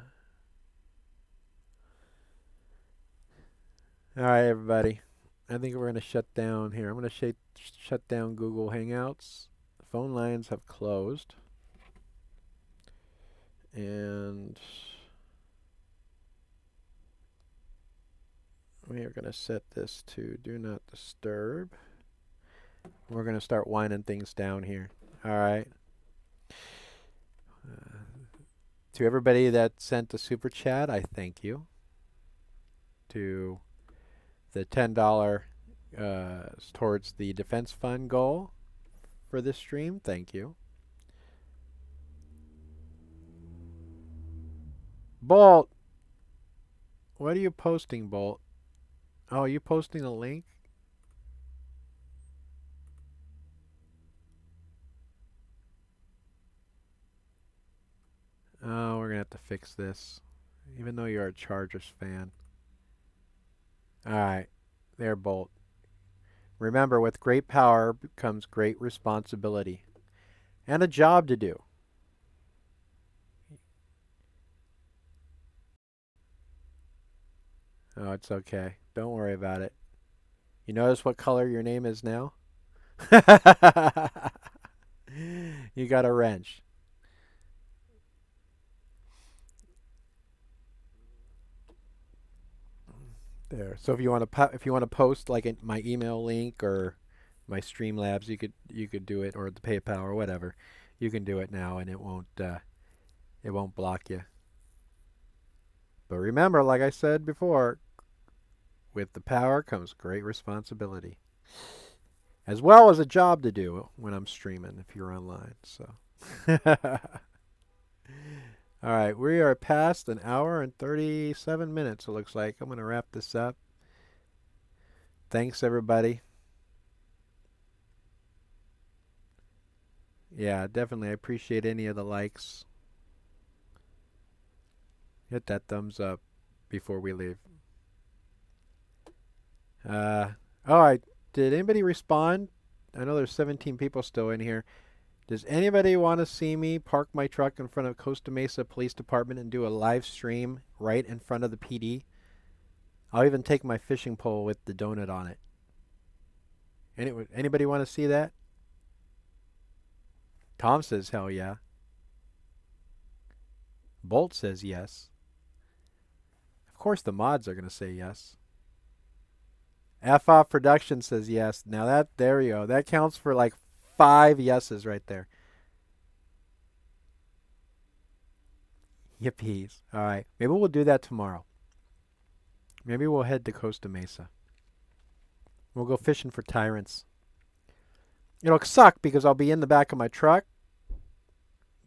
right, everybody. I think we're going to shut down here. I'm going to shut down Google Hangouts phone lines have closed. And we are going to set this to do not disturb. We're going to start winding things down here. All right. To everybody that sent a super chat, I thank you. To the $10 towards the defense fund goal for this stream, thank you. Bolt, what are you posting, Bolt? Oh, are you posting a link? Oh, we're going to have to fix this. Even though you're a Chargers fan. Alright. There, Bolt. Remember, with great power comes great responsibility. And a job to do. Oh, it's okay. Don't worry about it. You notice what color your name is now? You got a wrench. There. So if you want to post like my email link or my Streamlabs, you could do it, or the PayPal or whatever. You can do it now, and it won't block you. But remember, like I said before, with the power comes great responsibility, as well as a job to do when I'm streaming if you're online. So. All right, we are past an hour and 37 minutes, it looks like. I'm going to wrap this up. Thanks, everybody. Yeah, definitely. I appreciate any of the likes. Hit that thumbs up before we leave. All right, did anybody respond? I know there's 17 people still in here. Does anybody want to see me park my truck in front of Costa Mesa Police Department and do a live stream right in front of the PD? I'll even take my fishing pole with the donut on it. Anybody want to see that? Tom says hell yeah. Bolt says yes. Of course the mods are going to say yes. F Off Production says yes. Now there you go. That counts for like 5 yeses right there. Yippies. All right. Maybe we'll do that tomorrow. Maybe we'll head to Costa Mesa. We'll go fishing for tyrants. It'll suck because I'll be in the back of my truck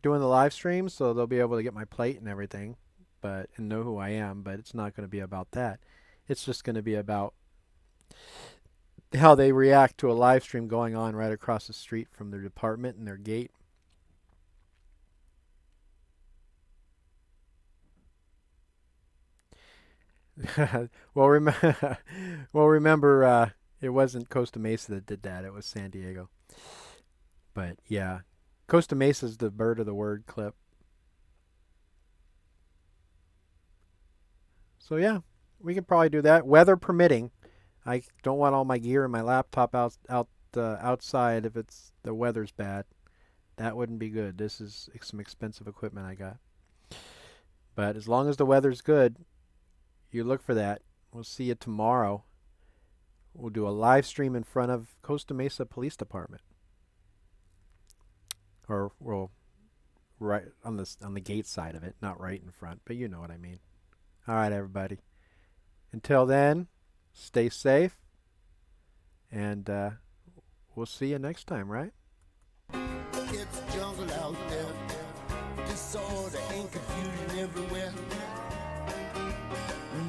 doing the live stream, so they'll be able to get my plate and everything, and know who I am, but it's not going to be about that. It's just going to be about how they react to a live stream going on right across the street from their department and their gate. Well, remember, it wasn't Costa Mesa that did that. It was San Diego. But yeah, Costa Mesa's the bird of the word clip. So yeah, we could probably do that, weather permitting. I don't want all my gear and my laptop outside if the weather's bad. That wouldn't be good. This is some expensive equipment I got. But as long as the weather's good, you look for that. We'll see you tomorrow. We'll do a live stream in front of Costa Mesa Police Department. Or we'll right on the gate side of it, not right in front, but you know what I mean. All right, everybody. Until then, stay safe, and we'll see you next time, right? It's jungle out there, disorder and confusion everywhere.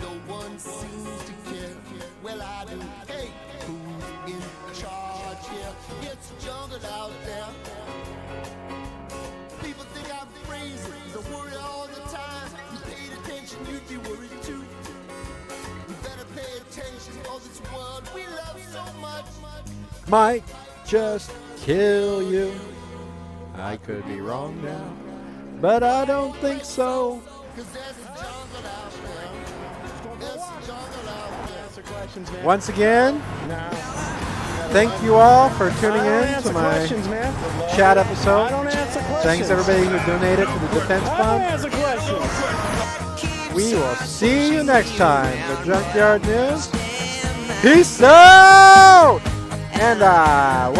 No one seems to care. Well, I do. Hey, who's in charge here? It's jungle out there. People think I'm crazy, I worry all the time. You paid attention, you'd be worried too. You better pay attention, for this world we love so much Might just kill you. I could be wrong now, but I don't think so. 'cause there's a jungle out there. There's a jungle out there. Once again, Now, Thank you all for tuning I don't in to answer my questions, man. chat I episode. don't answer questions. Thanks everybody who donated to the defense I don't fund. answer questions. We will see you next time. The Junkyard News. Peace out! And I was